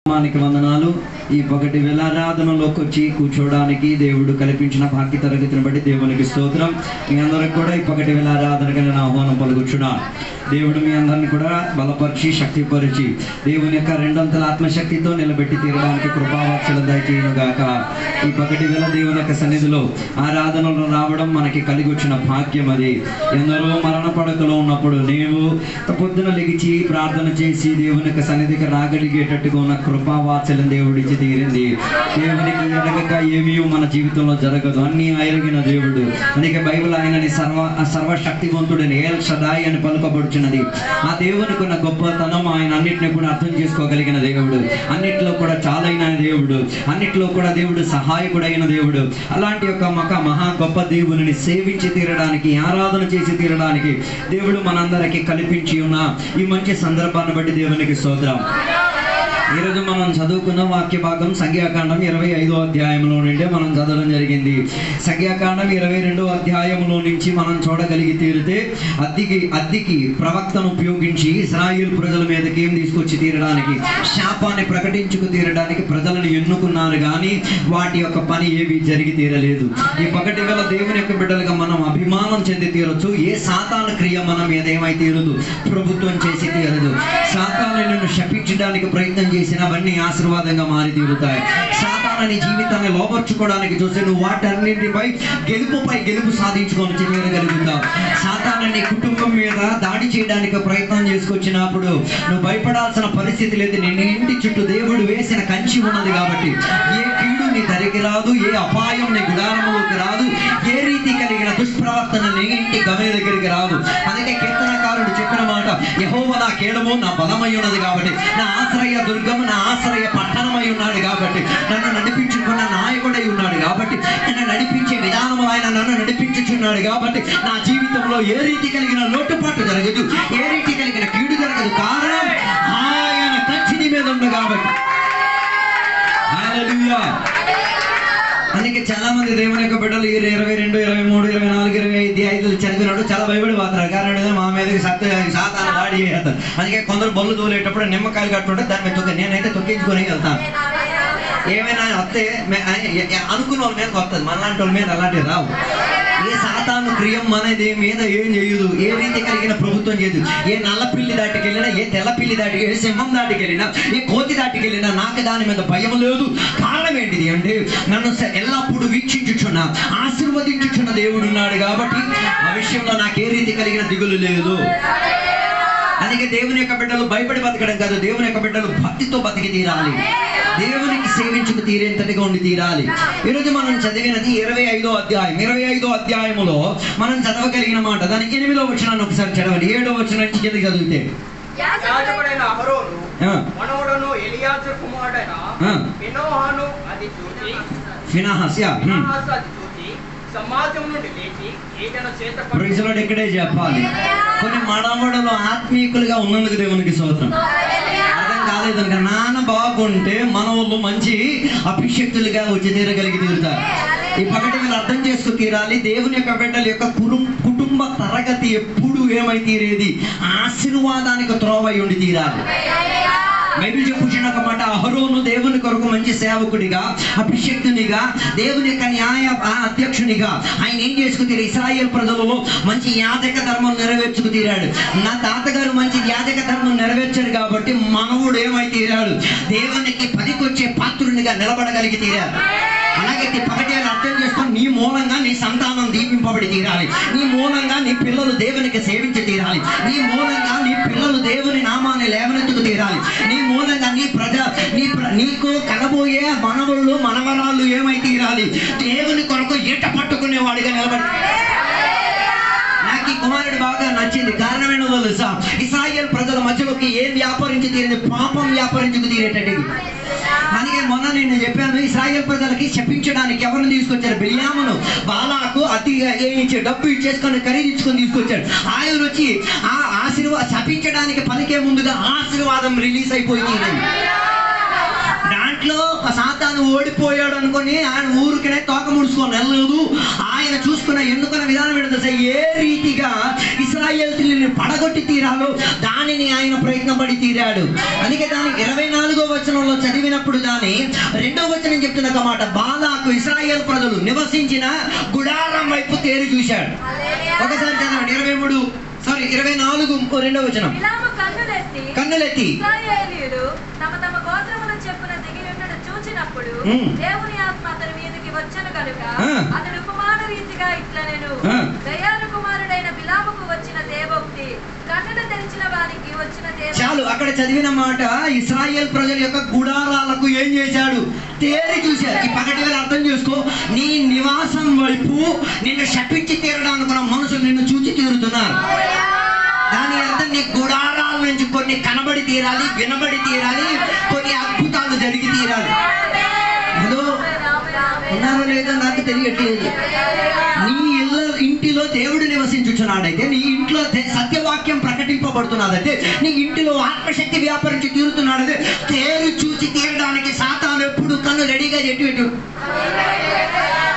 నామానికి వందనాలు. ఈ పగటి వేళారాధనలోకి వచ్చి కూర్చోవడానికి దేవుడు కల్పించిన భాగ్య తరగతిని బట్టి దేవునికి స్తోత్రం. మీ అందరికి కూడా ఈ పగటి వేళారాధనకి నేను ఆహ్వానం పలుకుచున్నాను. దేవుడు మీ అందరిని కూడా బలపరిచి శక్తిపరిచి దేవుని యొక్క రెండంతల ఆత్మశక్తితో నిలబెట్టి తీరడానికి కృపావాత్సల్యం దయచేయును గాక. ఈ పగటి వేళ దేవుని యొక్క సన్నిధిలో ఆరాధనలో రావడం మనకి కలిగి వచ్చిన భాగ్యం. అది ఎందరో మరణ పడకలో ఉన్నప్పుడు నీవు పొద్దున లెగిచి ప్రార్థన చేసి దేవుని యొక్క సన్నిధికి రాగలిగేటట్టుగా ఉన్న కృపావాత్సల్యం దేవుడిచ్చి తీరింది. దేవునికి ఎరగక ఏమీ మన జీవితంలో జరగదు. అన్నీ ఎరిగిన దేవుడు. అందుకే బైబిల్ ఆయనని సర్వశక్తివంతుడని ఎల్ షదాయ్ అని పలుకబడుచున్నది. ఆ దేవునికి ఉన్న గొప్పతనం ఆయన అన్నిటిని కూడా అర్థం చేసుకోగలిగిన దేవుడు, అన్నిట్లో కూడా చాలైన దేవుడు, అన్నిట్లో కూడా దేవుడు సహాయకుడైన దేవుడు. అలాంటి యొక్క మహా గొప్ప దేవుని సేవించి తీరడానికి, ఆరాధన చేసి తీరడానికి దేవుడు మనందరికీ కల్పించి ఉన్న ఈ మంచి సందర్భాన్ని బట్టి దేవునికి స్తోత్రం. ఈరోజు మనం చదువుకున్న వాక్య భాగం సంఖ్యాకాండం 25వ అధ్యాయంలో నుండి మనం చదవడం జరిగింది. సంఖ్యాకాండం 22వ అధ్యాయంలో నుంచి మనం చూడగలిగి తీరితే అద్దికి ప్రవక్తను ఉపయోగించి ఇశ్రాయేల్ ప్రజల మీదకి ఏం తీసుకొచ్చి తీరడానికి, శాపాన్ని ప్రకటించుకు తీరడానికి ప్రజలను ఎన్నుకున్నారు. కానీ వాటి యొక్క పని ఏవి జరిగి తీరలేదు. ఈ పగటి వేళ దేవుని యొక్క బిడ్డలుగా మనం అభిమానం చెంది తీరొచ్చు. ఏ సాతాను క్రియ మనం మీద ఏమై తీరదు, ప్రభుత్వం చేసి తీరదు. సాతాను నిన్ను శపించడానికి ప్రయత్నం చేసినవన్నీ ఆశీర్వాదంగా మారి తీరుతాయి. సాతాను జీవితాన్ని లోపర్చుకోవడానికి చూస్తే నువ్వు వాటన్నింటిపై గెలుపు సాధించుకొని చేయగలుగుతావు. సాతాను నీ కుటుంబం మీద దాడి చేయడానికి ప్రయత్నం చేసుకొచ్చినప్పుడు నువ్వు భయపడాల్సిన పరిస్థితి లేదు. నిన్ను ఇంటి చుట్టూ దేవుడు వేసిన కంచి ఉన్నది కాబట్టి ఏ కీడు నీ దరికి రాదు, ఏ అపాయం నీ గుడారములోకి రాదు, ఏ రీతి కలిగిన దుష్ప్రవర్తన నీ ఇంటి గమని దగ్గరికి రాదు. అందుకే కీర్తనకారుడు చెప్పిన మాట, యెహోవా నా కేడము నా బలమై ఉన్నది కాబట్టి, నా ఆశ్రయ దుర్గము నా ఆశ్రయ పట్టణమై ఉన్నాడు కాబట్టి, నన్ను నడిపించుకున్న నాయకుడై ఉన్నాడు కాబట్టి, నన్ను నడిపించే విధానము ఆయన నన్ను నడిపించుచున్నాడు కాబట్టి నా జీవితంలో ఏ రీతి కలిగిన లోటుపాటు జరగదు, ఏ రీతి కలిగిన కీడు జరగదు. కారణం ఆయన కంచి మీద ఉంది కాబట్టి. హల్లెలూయా. అందుకే చాలా మంది దేవుని యొక్క బిడ్డలు 22, 23, 24, 25 చదివినప్పుడు చాలా భయపడి పోతారు. కారణం మా మీదకి సాతాను దాడి చేస్తారు. అందుకే కొందరు బళ్ళు తోలేటప్పుడు నిమ్మకాయలు కట్టుకుంటే దాని మీద తొక్కి, నేనైతే తొక్కించుకొని వెళ్తాను. ఏమైనా వస్తే అనుకున్న వాళ్ళ మీదకి వస్తుంది, మనలాంటి వాళ్ళ మీద అలాంటివి రావు. ఏ సాతాను క్రియం అనేది మీద ఏం చేయదు, ఏ రీతి కలిగిన ప్రభుత్వం చేయదు. ఏ నల్ల పిల్లి దాటికి వెళ్ళినా, ఏ తెల్ల పిల్లి దాటికి, ఏ సింహం దాటికి వెళ్ళినా, ఏ కోతి దాటికి వెళ్ళినా నాకు దాని మీద భయం లేదు. కారణం ఏంటిది అంటే నన్ను ఎల్లప్పుడూ వీక్షించుచున్న, ఆశీర్వదించుచున్న దేవుడు ఉన్నాడు కాబట్టి ఆ విషయంలో నాకు ఏ రీతి కలిగిన దిగులు లేదు. అందుకే దేవుని యొక్క బిడ్డలు భయపడి బతకడం కాదు, దేవుని యొక్క బిడ్డలు భక్తితో బతికి తీరాలి, దేవునికి సేవించుకు తీరేంతటిగా ఉండి తీరాలి. ఈరోజు మనం చదివినది 25వ అధ్యాయం. 25వ అధ్యాయములో మనం చదవగలిగిన మాట, దాని 8వ వచనాన్ని ఒకసారి చదవండి. 7వ వచనం నుంచి కిందకి చదివితే, యాజకుడైన అహరోను మనవడును ఎలియాజరు కుమారుడైన ఫినోహాను అది చూచి సమాజం నుండి లేచి ఈగను చేత పట్టుకొని ఇక్కడే చెప్పాలి. కొన్ని మనవడలు ఆత్మీయులుగా ఉన్నందుకు దేవునికి స్తోత్రం. అర్థం కాలేదు కనుక నాన్న బాగుంటే మనవాళ్ళు మంచి అభిషక్తులుగా వచ్చి తీరగలిగి తీరుతారు. ఈ పగటి వీళ్ళు అర్థం చేసుకు తీరాలి. దేవుని యొక్క బిడ్డల యొక్క కుటుంబ తరగతి ఎప్పుడు ఏమై తీరేది, ఆశీర్వాదానికి త్రోవై ఉండి తీరాలి. బైబిల్ చెప్పుచున్న ఒక మాట, అహరోను దేవుని కొరకు మంచి సేవకుడిగా, అభిషక్తునిగా, దేవుని యొక్క న్యాయ అధ్యక్షునిగా ఆయన ఏం చేసుకు తీరాడు, ఇశ్రాయేల్ ప్రజలలో మంచి యాజక ధర్మం నెరవేర్చుకు తీరాడు. నా తాతగారు మంచి యాజక ధర్మం నెరవేర్చాడు కాబట్టి మనవుడు ఏమై తీరాడు, దేవునికి పనికొచ్చే పాత్రునిగా నిలబడగలిగి తీరాడు. అలాగే పగటిని అర్థం చేసుకొని నీ మూలంగా నీ సంతానం దీపింపబడి తీరాలి, నీ మూలంగా నీ పిల్లలు దేవునికి సేవించి తీరాలి, నీ మూలంగా నీ పిల్లలు దేవుని నామాన్ని లేవనెత్తుకు తీరాలి, నీ మూలంగా నీకు కలబోయే మనవళ్ళు మనవరాళ్ళు ఏమై తీరాలి, దేవుని కొరకు ఈట పట్టుకునేవాడిగా నిలబడి. నాకు ఈ కుమారుడు బాగా నచ్చింది. కారణం ఏంటో తెలుసా, ఇశ్రాయేల్ ప్రజల మధ్యలోకి ఏం వ్యాపారించి తీరేది, పాపం వ్యాపారించుకు తీరేటది. అందుకే మొన్న నేను చెప్పాను, ఇశ్రాయేల్ ప్రజలకి శపించడానికి ఎవరిని తీసుకొచ్చారు, బిల్యామును. బాలాకు అతిగా ఏమిచ్చి డబ్బు ఇచ్చేసుకొని ఖరీదించుకొని తీసుకొచ్చాడు. ఆయన వచ్చి ఆ శపించడానికి పలికే ముందుగా ఆశీర్వాదం రిలీజ్ అయిపోయింది. మాటలో సాతాను ఓడిపోయాడు అనుకుని ఆయన ఊరికనే తోక ముడుచుకొని వెళ్ళలేదు. ఆయన చూసుకున్న ఎన్నుకున్న విధానం ఏంటో ఏ రీతిగా ఇశ్రాయేలీయులను పడగొట్టి తీరాలో దానిని ఆయన ప్రయత్నం పడి తీరాడు. అందుకే దాని 24వ వచనంలో చదివినప్పుడు దాని 2వ వచనం చెప్తున్న ఒక మాట, బాలాకు ఇశ్రాయేల్ ప్రజలు నివసించిన గుడారం వైపు తేరి చూశాడు. ఒకసారి చదవండి 24 2వ వచనం. కన్నులెత్తి చూచినప్పుడు దేవుని ఆత్మ అతని మీదకి వచ్చెను కనుక అతడు ఉపమాన రీతిగా ఇట్లనెను, దయాలు కుమారుడైన బిలాముకు వచ్చిన దేవోక్తి, కన్నులు తెరిచిన వారికి వచ్చిన దేవోక్తి. చాలు, అక్కడ చదివిన మాట ఇశ్రాయేల్ ప్రజల యొక్క గుడారాలకు ఏం చేశాడు? తేరి చూశాడు. ఈ పగటి వేళ అర్థం చేసుకో, నీ నివాసం వైపు నిన్ను శపించి తీరడానుకున్న మనుషులు నిన్ను చూచి తీరుతున్నారు. దాని అర్థం నీ గుడారాల నుంచి కొన్ని కనబడి తీరాలి, వినబడి తీరాలి, కొన్ని అద్భుతాలు జరిగి తీరాలి. ఏదో ఉన్నారో లేదో నాకు తెలియట్లేదు. నీ ఇంటిలో దేవుడు నివసించుచున్నాడైతే, నీ ఇంట్లో సత్యవాక్యం ప్రకటింపబడుతున్నదంటే, నీ ఇంటిలో ఆత్మశక్తి వ్యాపరించి తీరుతున్నాడైతే, తేరు చూచి తీరడానికి సాతాను ఎప్పుడు కన్ను రెడీగా చెట్టు.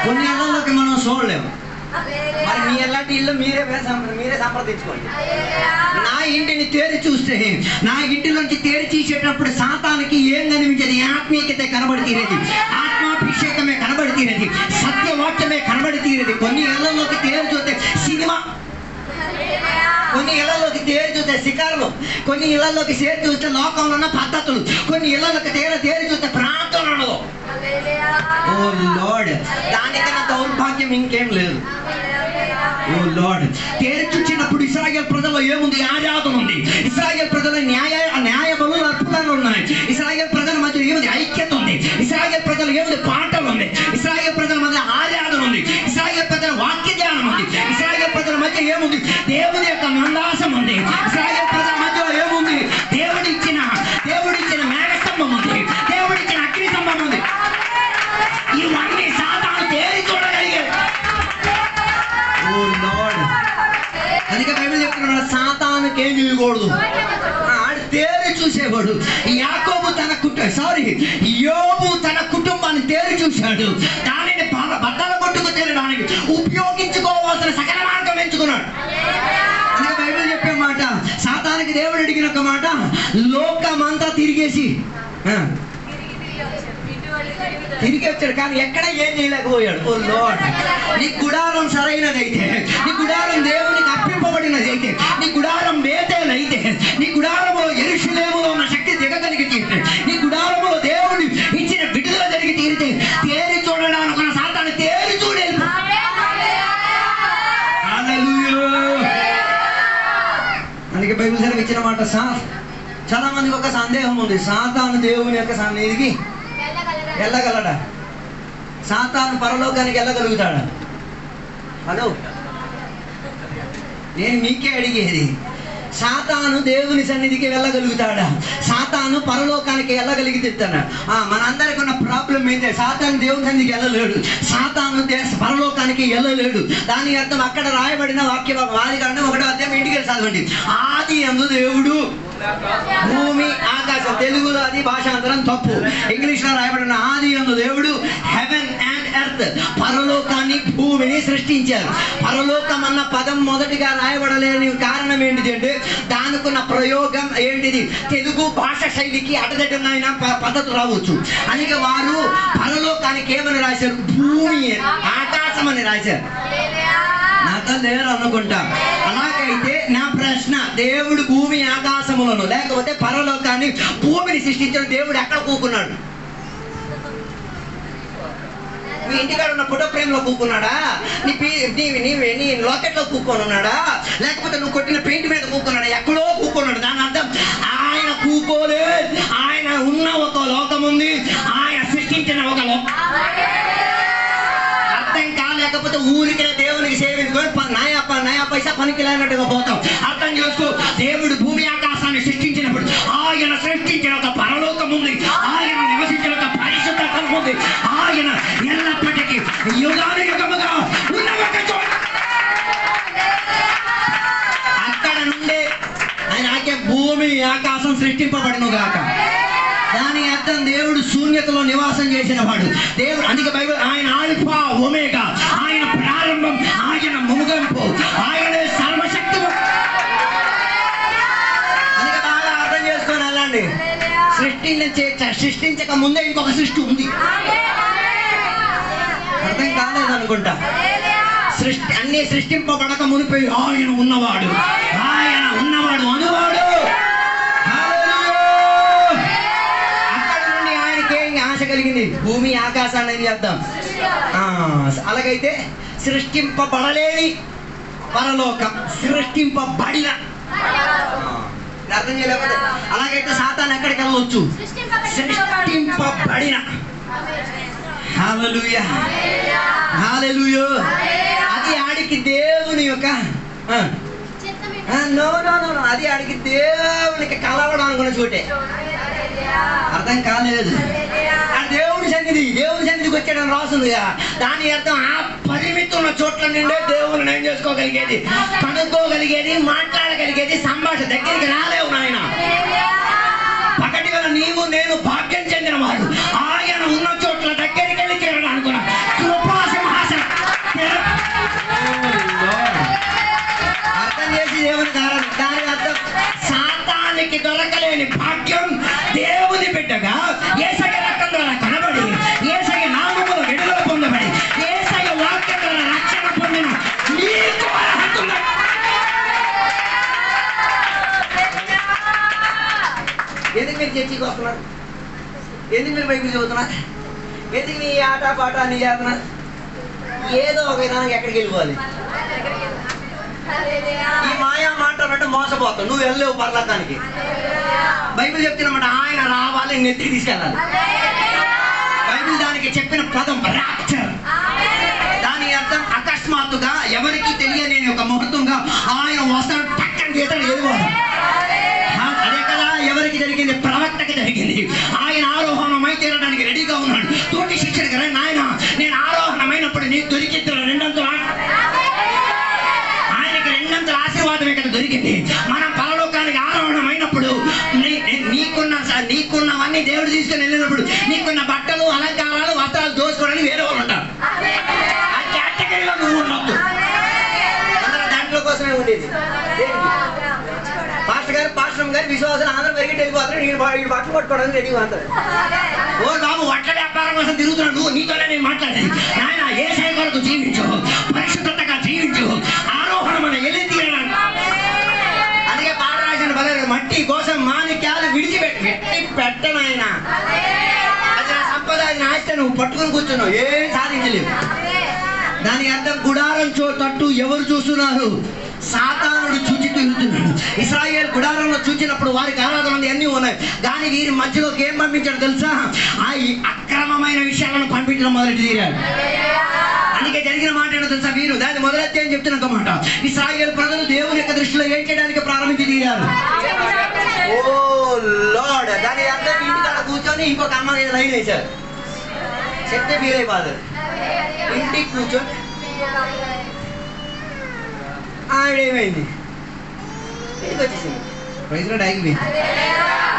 కొన్ని ఇళ్లలోకి మనం చూడలేము. మరి మీ ఎలాంటి ఇల్లు మీరే సంప్రదించుకోండి. నా ఇంటిని తేరి చూస్తే, నా ఇంటిలోంచి తేరి తీసేటప్పుడు సాతానికి ఏం కనిపించేది? ఆత్మీయత కనబడి తీరేది, ఆత్మాభిషేకమే కనబడి తీరేది, సత్యవాక్యమే కనబడి తీరేది. కొన్ని ఇళ్లలోకి తేరి చూస్తే సినిమా, కొన్ని ఇళ్లలోకి తేరి చూస్తే శిఖారులు, కొన్ని ఇళ్లలోకి తేరి చూస్తే లోకంలో ఉన్న పద్ధతులు, కొన్ని ఇళ్లలోకి తేరి చూస్తే ప్రార్థనలు. ఓ లార్డ్, దానికన్నా దౌర్భాగ్యం ఇంకేం లేదు. ఓ లార్డ్, తేరి చూచినప్పుడు ఇశ్రాయేల్ ప్రజల్లో ఏముంది? ఆరాధన ఉంది. ఇశ్రాయేల్ ప్రజల న్యాయములు అద్భుతాలు ఉన్నాయి. ఇశ్రాయేల్ ప్రజల మధ్య ఏముంది? ఐక్యత ఉంది. ఇశ్రాయేల్ ప్రజలు ఏముంది? పాటలు ఉంది. ఇశ్రాయేల్ ప్రజల మధ్య ఆరాధన ఉంది. ఇశ్రాయేల్ ప్రజల వాక్య ధ్యానం ఉంది. ఇశ్రాయేల్ ప్రజల మధ్య ఏముంది? దేవుని యొక్క మందాసం ఉంది. ఇశ్రాయేల్ ప్రజల మధ్య ఏముంది? దేవుడిచ్చిన మేఘస్తంభం ఉంది, దేవుడిచ్చిన అగ్ని స్తంభం ఉంది. ఇవన్నీ సాతాను తేరి చూడగలిగాడు. ఓ లార్డ్, అందుకే బైబిల్ చెప్తున్నాడు, సాతానుకి ఏం చేయకూడదు, ఆడు తేరి చూసేవాడు. యోబు తన కుటుంబాన్ని తేరి చూశాడు. దానిని బట్టల కొట్టుకు తీరడానికి ఉపయోగించుకోవాల్సిన సకల మార్గం ఎంచుకున్నాడు. అందుకే బైబిల్ చెప్పే మాట, సాతానికి దేవుడు అడిగిన ఒక మాట, లోకమంతా తిరిగేసి తిరిగి వచ్చాడు, కానీ ఎక్కడ ఏం చేయలేకపోయాడు. ఓ లార్డ్, నీ గుడారం సరైనదైతే, నీ గుడారం దేవునికి అర్పింపబడినది అయితే, నీ గుడారం బేతేలైతే, నీ గుడారంలో యెరూషలేములో ఉన్న శక్తి దిగగలిగి తీరితే, నీ గుడారంలో దేవుడు ఇచ్చిన విడుదల జరిగి తీరితే, తేరి చూడడానికి సాతాను తేరి చూడలేదు. అందుకే బైబిల్ సరిగ్గా ఇచ్చిన మాట, చాలా మందికి ఒక సందేహం ఉంది, సాతాను దేవుని యొక్క సన్నిధికి వెళ్ళగలడా? సాతాను పరలోకానికి వెళ్ళగలుగుతాడా? హలో, నేను మీకే అడిగేది, సాతాను దేవుని సన్నిధికి వెళ్ళగలుగుతాడా? సాతాను పరలోకానికి వెళ్ళగలిగితేనా? మనందరికి ఉన్న ప్రాబ్లం ఏంటంటే, సాతాను దేవుని సన్నిధికి వెళ్ళలేడు, సాతాను పరలోకానికి వెళ్ళలేడు. దాని అర్థం అక్కడ రాయబడిన వాక్య వాదిగానే 1వ అధ్యాయం ఇంటికి చదవండి. ఆది యందు దేవుడు భూమి ఆకాశం, తెలుగులో అది భాషాంతరం తప్పు, ఇంగ్లీష్లో రాయబడిన ఆది యందు దేవుడు హెవెన్ అండ్ ఎర్త్, పరలోకాన్ని భూమిని సృష్టించారు. పరలోకం అన్న పదం మొదటిగా రాయబడలేని కారణం ఏంటిది అంటే, దానికున్న ప్రయోగం ఏంటిది? తెలుగు భాష శైలికి అడ్డదిడ్డమైన పద్ధతులు రావచ్చు. అందుకే వారు పరలోకానికి ఏమని రాశారు? భూమి ఆకాశం అని రాశారు. నాతో లేరు అనుకుంటా. అలాగైతే నా ప్రశ్న, దేవుడు భూమి ఆకాశములను లేకపోతే పరలోకాన్ని భూమిని సృష్టించిన దేవుడు ఎక్కడ కూకున్నాడు? మీ ఇంటికాడ ఉన్న ఫోటో ఫ్రేమ్ లో కూకున్నాడా? నీ లాకెట్ లో కూకొని ఉన్నాడా? లేకపోతే నువ్వు కొట్టిన పెయింట్ మీద కూకున్నాడా? ఎక్కడో కూకున్నాడు. దాని అర్థం ఆయన కూకోలే, ఆయన ఉన్న ఒక లోకం ఉంది, ఆయన సృష్టించిన ఒక లోకం. అర్థం కాలేకపోతే ఊరికే దేవునికి సేవించుకొని నయా పైసా పనికి లేనట్టుగా పోతాం. అర్థం చేసుకో, దేవుడు భూమి ఆకాశాన్ని సృష్టించినప్పుడు ఆయన సృష్టించిన ఒక పరలోకం ఉంది, ఆయన నివసించిన ఒక పరిశుద్ధత ఉంది, ఆయన ఎల్లప్పటికీ యుగానుయుగముగా ఉన్న ఒక చోట. అక్కడ నుండే ఆయన భూమి ఆకాశం సృష్టింపబడిన గాక. దాని అర్థం దేవుడు శూన్యతలో నివాసం చేసిన వాడు దేవుడు. అందుకే బైబిల్ ఆయన ఆల్ఫా ఒమేగా, ఆయన ప్రారంభం, ఆయన ముగింపు, ఆయనే సర్వశక్తి. అందుకే బాగా అర్థం చేసుకొని వెళ్ళండి. సృష్టించక ముందే ఇంకొక సృష్టి ఉంది. అర్థం కాలేదు అనుకుంటా. అన్ని సృష్టింపబడక మునిపై ఆయన ఉన్నవాడు, ఆయన ఉన్నవాడు అనువాడు. అక్కడ నుండి ఆయనకి ఏం ఆశ కలిగింది? భూమి ఆకాశాన్ని ఏం చేద్దాం. అలాగైతే సృష్టింపబడలేని పరలోకం, సృష్టింపబడిన. అర్థం చేయలేకపోతే అలాగైతే సాతాను ఎక్కడికి వెళ్ళవచ్చు? సృష్టింపబడిన. హల్లెలూయా, హల్లెలూయా. అది ఆడికి దేవుని యొక్క అది ఆడికి దేవునికి కలవడం అనుకున్న చోటే. అర్థం కాలేదు. దేవుని సన్నిధికి వచ్చాడని రాస్తుందిగా. దాని అర్థం ఆ పరిమితి ఉన్న చోట్ల నిండే దేవుని ఏం చేసుకోగలిగేది, కనుక్కోగలిగేది, మాట్లాడగలిగేది, సంభాషణ. దగ్గరికి రాలేవు నాయన. పగటి వల్ల నీవు నేను భాగ్యం చెందిన వాడు. ఆయన ఉన్న చోట్ల దగ్గరికి వెళ్ళి చేరడం అనుకున్నా. కృపాసింహాసనం అర్థం చేసి దేవుని దాని అర్థం సాతానికి దొరకలేని భాగ్యం దేవుని బిడ్డగా యేసయ్య రక్తం ద్వారా కనబడి, యేసయ్య నామములో విడుదల పొందబడి, యేసయ్య వాక్యం ద్వారా రక్షణ పొందిన నీకు అర్హత. ఎందుకు మీరు చర్చికి వస్తున్నారు? ఎందుకు మీరు బైబిల్ చదువుతున్నారు? ఎందుకు నీ ఆట పాట అని చేస్తున్నారు? ఏదో ఒక విధానం ఎక్కడికి వెళ్ళిపోవాలి. ఈ మాయా మాట్లాడినట్టు మోసపోతావు. నువ్వు వెళ్ళలేవు పరలోకానికి. బైబిల్ చెప్తున్నమాట ఆయన రావాలి, నెత్తికి తీసుకెళ్ళాలి. బైబిల్ దానికి చెప్పిన పదం రాప్చర్. దాని అర్థం అకస్మాత్తుగా ఎవరికి తెలియని ఒక మహత్వంగా ఆయన వస్తాడు, పక్కన చేస్తాడు, ఎదుగువాడు. అదే కదా ఎవరికి జరిగింది? ప్రవక్తకి జరిగింది. ఆయన ఆరోహణమై తీరడానికి రెడీగా ఉన్నాడు. తోటి శిక్షకుడు రే నాయన, నేను ఆరోహణమైనప్పుడు నీకు దొరికిద్దు రెండంతలు. ఆయనకి రెండంతల ఆశీర్వాదం ఇక్కడ దొరికింది. మనం పరలోకానికి ఆరోహణమైనప్పుడు నీకున్నవన్నీ దేవుడు తీసుకుని వెళ్ళినప్పుడు నీకున్న బట్టలు, అలంకారాలు, వస్త్రాలు దోసుకోవడానికి వేరే వాళ్ళు ఉంటారు. ఆ కేటగిరీలో నువ్వు ఉండొద్దు. దాంట్లో కోసమే ఉండేది. పాస్టర్ గారు విశ్వాసం అందరూ పెరిగి వెళ్ళిపోతారు. నేను బట్టలు పట్టుకోవడానికి రెడీగా ఉంటారు. ఓ బాబు వడ్ల వ్యాపారం కోసం తిరుగుతున్నాడు. నువ్వు నీతోనే నేను మాట్లాడేది. నాయన యేసయ్య కొరకు జీవించు, పరిశుద్ధతగా జీవించు, ఆరోహణమైన వెళ్ళి తీరడానికి. అందుకే పాట రాసిన బలరు మట్టి కోసం మాణిక్యాలు విడిచిపెట్టి పెట్టనాయన. అది నా సంపద, అది నా ఆస్తి. నువ్వు పట్టుకుని కూర్చున్నావు, ఏం సాధించలేవు. దాని అర్థం గుడారం తట్టు ఎవరు చూస్తున్నారు? సాతానుడు చూచి తిరుగుతున్నాడు. ఇశ్రాయేలు గుడారంలో చూచినప్పుడు వారికి ఆరాధనలు అన్నీ ఉన్నాయి. కానీ వీరి మధ్యలోకి ఏం పంపించాడు తెలుసా? ఆ అక్రమమైన విషయాలను పంపించడం మొదలెట్టి తీరాడు. అందుకే జరిగిన మాట ఏంటో తెలుసా? వీరు దాన్ని మొదలెత్తి అని చెప్తున్న మాట. ఇశ్రాయేలు ప్రజలు దేవుని యొక్క దృష్టిలో ఏం చేయడానికి ప్రారంభించి తీరారు? ఓ లార్డ్. దాని అర్థం ఇంటికాడ కూర్చొని ఇంకొక అమ్మ లైన్ వేశారు. చెప్తే వీరైపోతారు. ఇంటికి కూర్చొని ఆడేమైంది? ఇంటికి వచ్చేసింది. ప్రైజ్లో ఆగిపోయింది.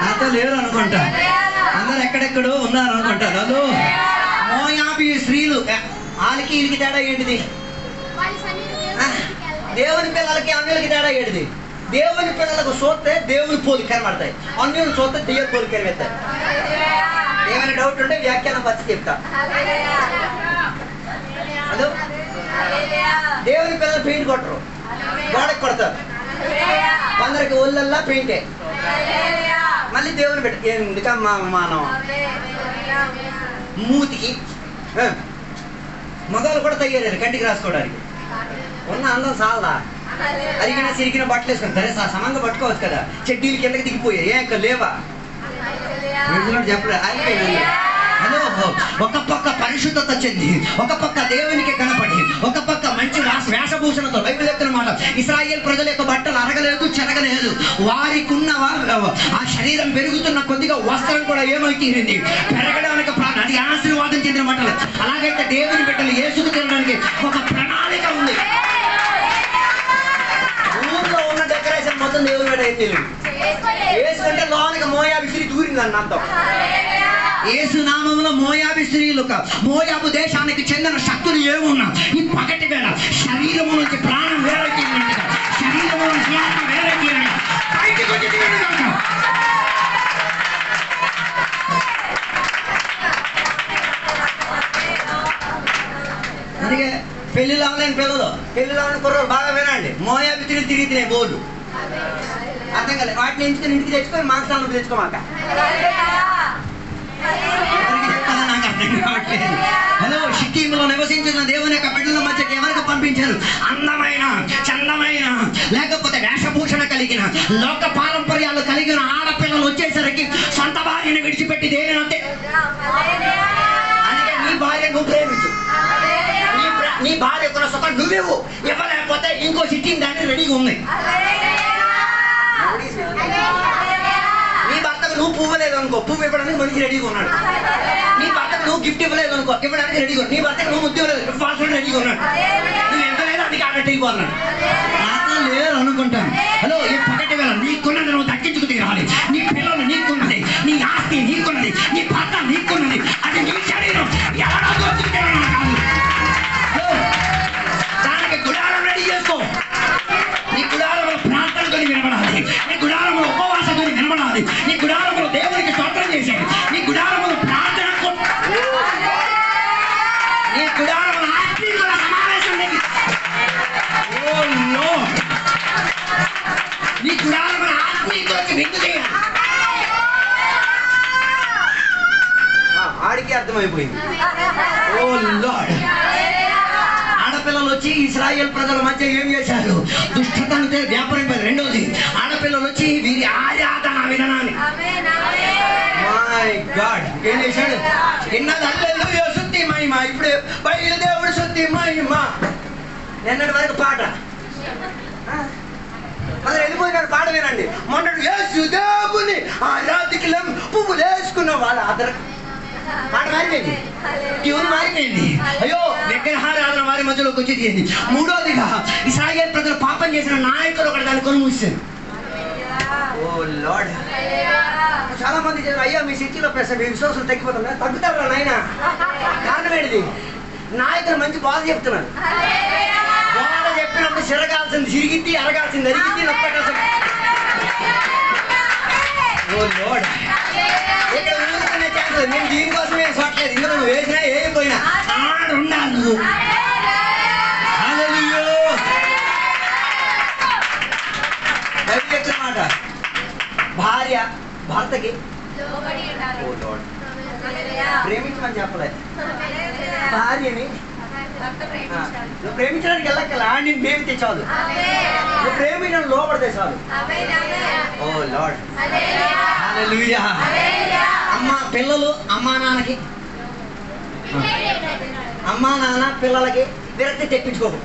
నాతో లేరు అనుకుంటా, అందరు ఎక్కడెక్కడో ఉన్నారు అనుకుంటా. వాళ్ళు మోయాబీ స్త్రీలు. వాళ్ళకి వీళ్ళకి తేడా ఏంటిది? దేవుని పిల్లలకి అన్యులకి తేడా ఏంటిది? దేవుని పిల్లలకు చూస్తే దేవుని పోలిక కనబడతాయి, అన్యులు చూస్తే దేవుని పోలిక కనిపిస్తాయి. ఏమైనా డౌట్ ఉంటే వ్యాఖ్యానం పరిస్థితి చెప్తా. హలో, దేవుని పిల్లలు పెయింట్ కొట్టరు, గోడకి కొడతారు. కొందరికి ఒళ్ళల్లా పెయింటే. మళ్ళీ దేవుని పెట్ట ఎందుకమ్మా మానవ మూతికి మగవాళ్ళు కూడా తయారు కంటికి రాసుకోవడానికి. ఉన్న అందం సాలదా? అరిగిన సిరిగిన బట్టలు వేసుకుంటారు. సమంగా పట్టుకోవచ్చు కదా. చెడ్డీలు కిందకి దిగిపోయాయి. ఏం లేవా? చెప్పలే. అయిపోయింది. హలో, ఒక పక్క పరిశుద్ధత చెంది, ఒక పక్క దేవునికి కనపడి, ఒక పక్క మంచి వేషభూషణతో బైబిల్ చెప్తున్నమాట. ఇశ్రాయేల్ ప్రజల యొక్క బట్టలు అరగలేదు, చెరగలేదు. వారికి ఉన్న ఆ శరీరం పెరుగుతున్న కొద్దిగా వస్త్రం కూడా ఏమైతీరింది? పెరగడానికి అది ఆశీర్వాదం చెందిన బట్టలు. అలాగైతే దేవుని బిడ్డలు యేసుకు తినడానికి ఒక ప్రణాళిక ఉంది. ఊర్లో ఉన్న డెకరేషన్ మొత్తం దేవుని బిడ్డ ఏం తెలియదు. వేసుకుంటే లోనికి మోయా విసిరి దూరింది అన్నంతం. యేసు నామములో మోయాబు స్త్రీలు మోయాబు దేశానికి చెందిన శక్తులు ఏమున్నా ఈ పగటి వేళ శరీరము నుంచి ప్రాణం వేరే తీయనట్టుగా, శరీరము నుంచి ఆత్మ వేరే తీయనట్టుగా బయటికి వచ్చి తీయనుగాక. అందుకే పెళ్లిలో అవలేని పిల్లలు, పెళ్లిలో ఉన్న కుర్రలు బాగా వినండి. మోయాబు స్త్రీలు తిరిగితున్నాయి బోర్డు, అర్థం కాలేదు. వాటిని ఎంచుకొని ఇంటికి తెచ్చుకొని మాంసాలను తెచ్చుకోమాక. హలో, షిక్కీములో నివసించిన దేవుని యొక్క బిడ్డల మధ్యకి ఎవరికి పంపించారు? అందమైన, చందమైన, లేకపోతే వేషభూషణ కలిగిన, లోక పారంపర్యాలు కలిగిన ఆడపిల్లలు వచ్చేసరికి సొంత భార్యను విడిచిపెట్టి దేనినంటే. అందుకే నీ భార్య నువ్వు ప్రేమించు, నీ భార్య కూడా సుఖం నువ్వేవు, ఇవ్వలేకపోతే ఇంకో సిట్టింగ్ దాన్ని రెడీగా ఉంది. నీ భర్తకు నువ్వు పువ్వు లేదు అనుకో, పువ్వు ఇవ్వడానికి మనిషి రెడీగా ఉన్నాడు. నీ భర్తకు నువ్వు గిఫ్ట్ ఇవ్వలేదు అనుకో, ఇవ్వడానికి రెడీగా ఉన్నాడు. నీ భర్తకు నువ్వు ముద్దు ఇవ్వలేదు, ఇవ్వాల్సిన రెడీగా ఉన్నాడు. నువ్వు ఇవ్వలేదు, అది కాబట్టి అయిపోతున్నాడు. నాతో లేరు అనుకుంటాను. హలో, ఈ పగటి వేళ నీకున్నది నువ్వు దక్కించుకు తీరాలి. నీ పిల్లలు నీకున్నది, నీ ఆస్తి నీకున్నది, నీ భర్త నీకున్నది, అది నీ శరీరం ఎవరో దోచుకుంటారో కాదు. దానికి గుడారం రెడీ చేసుకో. నీ గుడారంలో ప్రార్థనతో వినబడాలి, నీ గుడారంలో ఉపవాసంతో వినబడాలి, నీ గుడారంలో దేవునికి స్తోత్రం చేసేది, నీ గుడారంలో ప్రార్థన, నీ గుడారంలో ఆత్మీయుల సమావేశం, నీ గుడారంలో ఆత్మీయులకి విందు చేయాలి. ఆడికి అర్థమైపోయింది. ఓ లార్డ్, ఆడపిల్లలు వచ్చి ఇశ్రాయేల్ ప్రజల మధ్య ఏం చేశారు? దుష్టతను వ్యాపారం. రెండోది, ఆడపిల్లలు వచ్చి వీరి ఆరాధన విధానాన్ని, మై గాడ్ ఏం చేశాడు? నిన్నది శుద్ధి మహిమ, ఇప్పుడు బయలుదేవుడు శుద్ధి మహిమ. నిన్నటి వరకు పాట, మరి వెళ్ళిపోయినాడు. పాట వినండి. మొన్నటి యేసు దేవుని ఆరాధికులం పువ్వులు వేసుకున్న వాళ్ళ ఆదర పాట మారిపోయింది, ట్యూన్ మారిపోయింది. అయ్యో, విగ్రహారాధన వారి మధ్యలోకి వచ్చి తీయండి. మూడోదిగా, ఇశ్రాయేల్ ప్రజలు పాపం చేసిన నాయకులు ఒకటి దాన్ని కొని మూసారు. ఓ లార్డ్, చాలా మంది చేశారు. అయ్యా, మీ సిటీలో మీ విశ్వాసం తగ్గిపోతుందా? తగ్గుతారు నాయన. కారణం ఏంటిది? నాయకులు మంచి బాధ చెప్తున్నారు. బాధ చెప్పినప్పుడు సిరగాల్సింది సిరిగిద్ది, అరగాల్సింది అరిగిద్ది, నొప్పటాల్సింది. ఓ లార్డ్, ఇక్కడ ఊరుకునే ఛాన్స్. నేను దీనికోసం ఏం చూడలేదు. ఇందులో నువ్వు వేసినా వేయకపోయినా ఆడు ఉండాలి నువ్వు. మాట, భార్య భర్తకి ప్రేమించమని చెప్పలేదు. భార్యని నువ్వు ప్రేమించడానికి వెళ్ళక్కల, నేను ప్రేమితే చాలు. నువ్వు ప్రేమించడం లోపడితే చాలు. ఓ లార్డ్, హల్లెలూయా. అమ్మ పిల్లలు అమ్మా నాన్నకి, అమ్మా నాన్న పిల్లలకి విరక్తి తెప్పించుకోకు.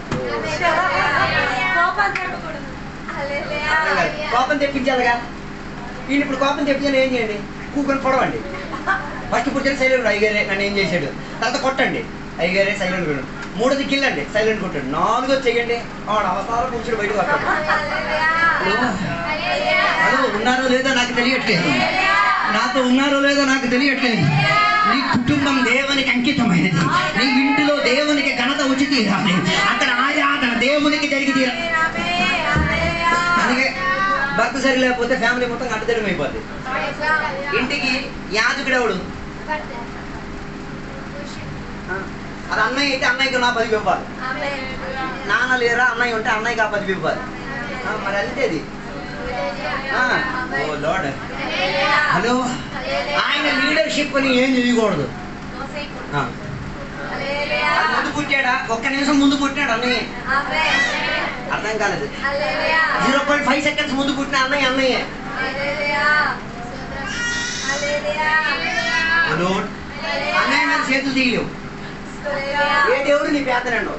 కోపం తెప్పించాలిగా. ఈయన ఇప్పుడు కోపం తెప్పించాలి, ఏం చేయండి? కూకొని పొడవండి. ఫస్ట్ కూర్చొని సైలెంట్, అయ్యగారే నన్ను ఏం చేశాడు. తర్వాత కొట్టండి, అయ్యగారే సైలెంట్ కొట్టండి. మూడోది కిల్లండి, సైలెంట్ కొట్టండి. నాలుగోది చెయ్యండి, వాడు అవసరాలు కూర్చొని బయటకు వస్తాడు. హలో, ఉన్నారో లేదో నాకు తెలియట్లేదు, నాతో ఉన్నారో లేదో నాకు తెలియట్లేదు. నీ కుటుంబం దేవునికి అంకితమైనది. నీ ఇంటిలో దేవునికి ఘనత వచ్చి తీరాలి. అక్కడ ఆరాధన దేవునికి జరిగి తీరాలి. అందుకే భర్త సరి లేకపోతే ఫ్యామిలీ మొత్తం అడ్డదడం అయిపోద్ది. ఇంటికి యాజకుడు ఎవడు? అది అన్నయ్య అయితే అన్నయ్యకి నా 10 ఇవ్వాలి. నాన్న లేరా, అన్నయ్య ఉంటే అన్నయ్యకి ఆ 10 ఇవ్వాలి. మరి అంతేది. ఓ లార్డ్, హలో, ఆయన లీడర్షిప్ అని ఏం చేయకూడదు. ముందు పుట్టాడా? ఒక్క నిమిషం ముందు పుట్టినాడు అన్నయ్య. అర్థం కాలేదు. 0.5 సెకండ్స్ ముందు పుట్టిన అన్నయ్య అన్నయ్య. అన్నయ్య మీద చేతులు తీయలేవు. ఏ దేవుడు నీ పేదనండు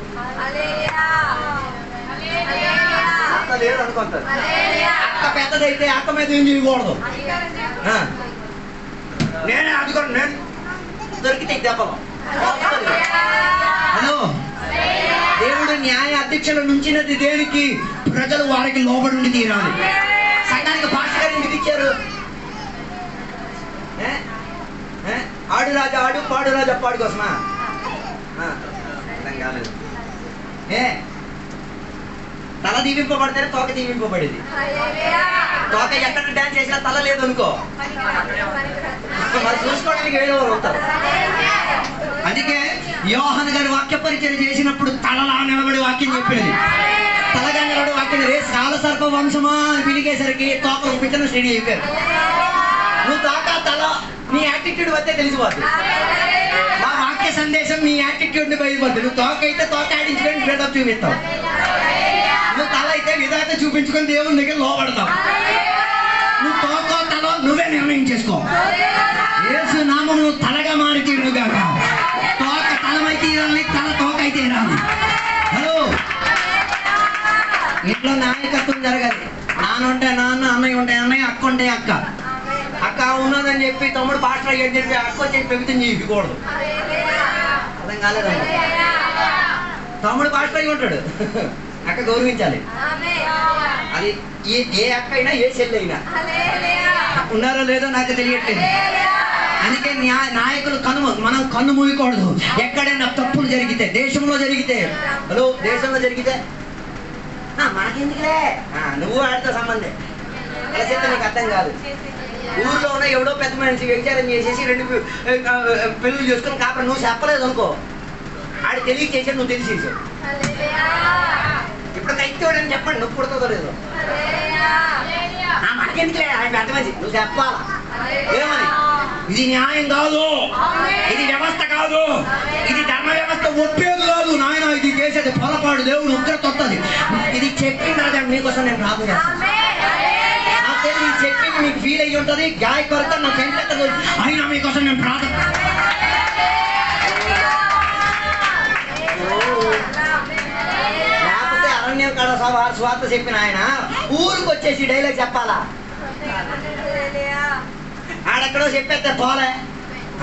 అక్క లేడు అనుకుంటారు. అక్క పెద్దదైతే అక్క మీద ఏం చేయకూడదు. నేనే అదిగోండి, నేను దొరికితే దెబ్బలు. హలో, దేవుడు న్యాయ అధ్యక్షుల నుంచినది దేనికి? ప్రజలు వారికి లోబడి ఉండి తీరాలి. సంఘానికి పాస్టర్ గారు ఎందుకు ఇచ్చారు? ఆడు రాజా ఆడు, పాడు రాజా పాడు కోసమా? అర్థం కాలేదు. తల దీవింపబడితేనే తోక దీవింపబడేది. తోక ఎక్కడ డాన్స్ చేసినా తల లేదు అనుకో, మరి చూసుకోవడానికి వేరే వాళ్ళు ఉంటారు. అందుకే యోహాను గారు వాక్య పరిచయం చేసినప్పుడు తలలా నిలబడి వాక్యం చెప్పేది. తలగా నిలబడి వాక్యం రే కాల సర్ప వంశమా అని పిలిగేసరికి తోక పిచ్చను స్టడీ అయిపోయారు. నువ్వు తోక తల నీ యాటిట్యూడ్ వస్తే తెలిసిపోద్ది. మా వాక్య సందేశం నీ యాటిట్యూడ్ ని బయలుపోద్ది. నువ్వు తోక అయితే తోక ఆడించుకొని బిల్డప్ చూపిస్తావు, నువ్వు తల అయితే విధాత చూపించుకొని దేవుని దగ్గర లోపడతావు. నువ్వు తోకో తల నువ్వే నిర్ణయం చేసుకో. యేసు నామం నువ్వు తలగా మారి తీరుగా, తోక తలమై తీరాలి, తల తోక అయితే రాలి. హలో, ఇంట్లో నాయకత్వం జరగాలి. నాన్న ఉంటే నాన్న, అన్నయ్య ఉంటే అన్నయ్య, అక్క ఉంటే అక్క. అక్క ఉన్నదని చెప్పి తమ్ముడు పాస్టర్ అయ్యాడు చెప్పి అక్క వచ్చి పెరుగుతుంది చేయకూడదు. అర్థం కాలేదండి. తమ్ముడు పాస్టర్ అయ్యి ఉంటాడు, అక్క గౌరవించాలి. అది ఏ అక్క అయినా ఏ చెల్లి అయినా. ఉన్నారో లేదో నాకు తెలియట్లేదు. అందుకే నాయకులు మనం కన్ను మూయకూడదు. ఎక్కడైనా తప్పులు జరిగితే, దేశంలో జరిగితే, హలో దేశంలో జరిగితే మనకెందుకులే, నువ్వు ఆడితో సంబంధం అలా చెప్తే నీకు అర్థం కాదు. ఊర్లో ఉన్న ఎవడో పెద్ద మనిషి వ్యభిచారం చేసేసి 2 పెళ్ళిళ్ళు చేసుకుని కాపురం నువ్వు చెప్పలేదు అనుకో, ఆడు తెలియచేసాడు, నువ్వు తెలిసేసావు. ఇప్పుడు కైతోడని చెప్పండి, నువ్వు పుడతాదో లేదో. మనకెందుకులే ఆయన పెద్ద మనిషి, నువ్వు చెప్పాలా ఏమని? ఇది న్యాయం కాదు, ఇది వ్యవస్థ కాదు, ఇది ధర్మ వ్యవస్థ ఒప్పేది కాదు నాయన, ఇది చేసేది పొరపాటు, దేవుడు ఉగ్రత వస్తుంది. ఇది చెప్పింది రాజా మీకోసం నేను ప్రార్థన చేస్తాను. ఇది చెప్పింది మీకు ఫీల్ అయ్యి ఉంటుంది, గాయ కొరత నా ఫ్రెండ్ అయినా మీకోసం నేను ప్రార్థన. లేకపోతే అరణ్యం కాడ స్వార్థ చెప్పిన ఆయన ఊరికి వచ్చేసి డైలాగ్ చెప్పాలా? ఆడెక్కడో చెప్పేస్తే పోలే,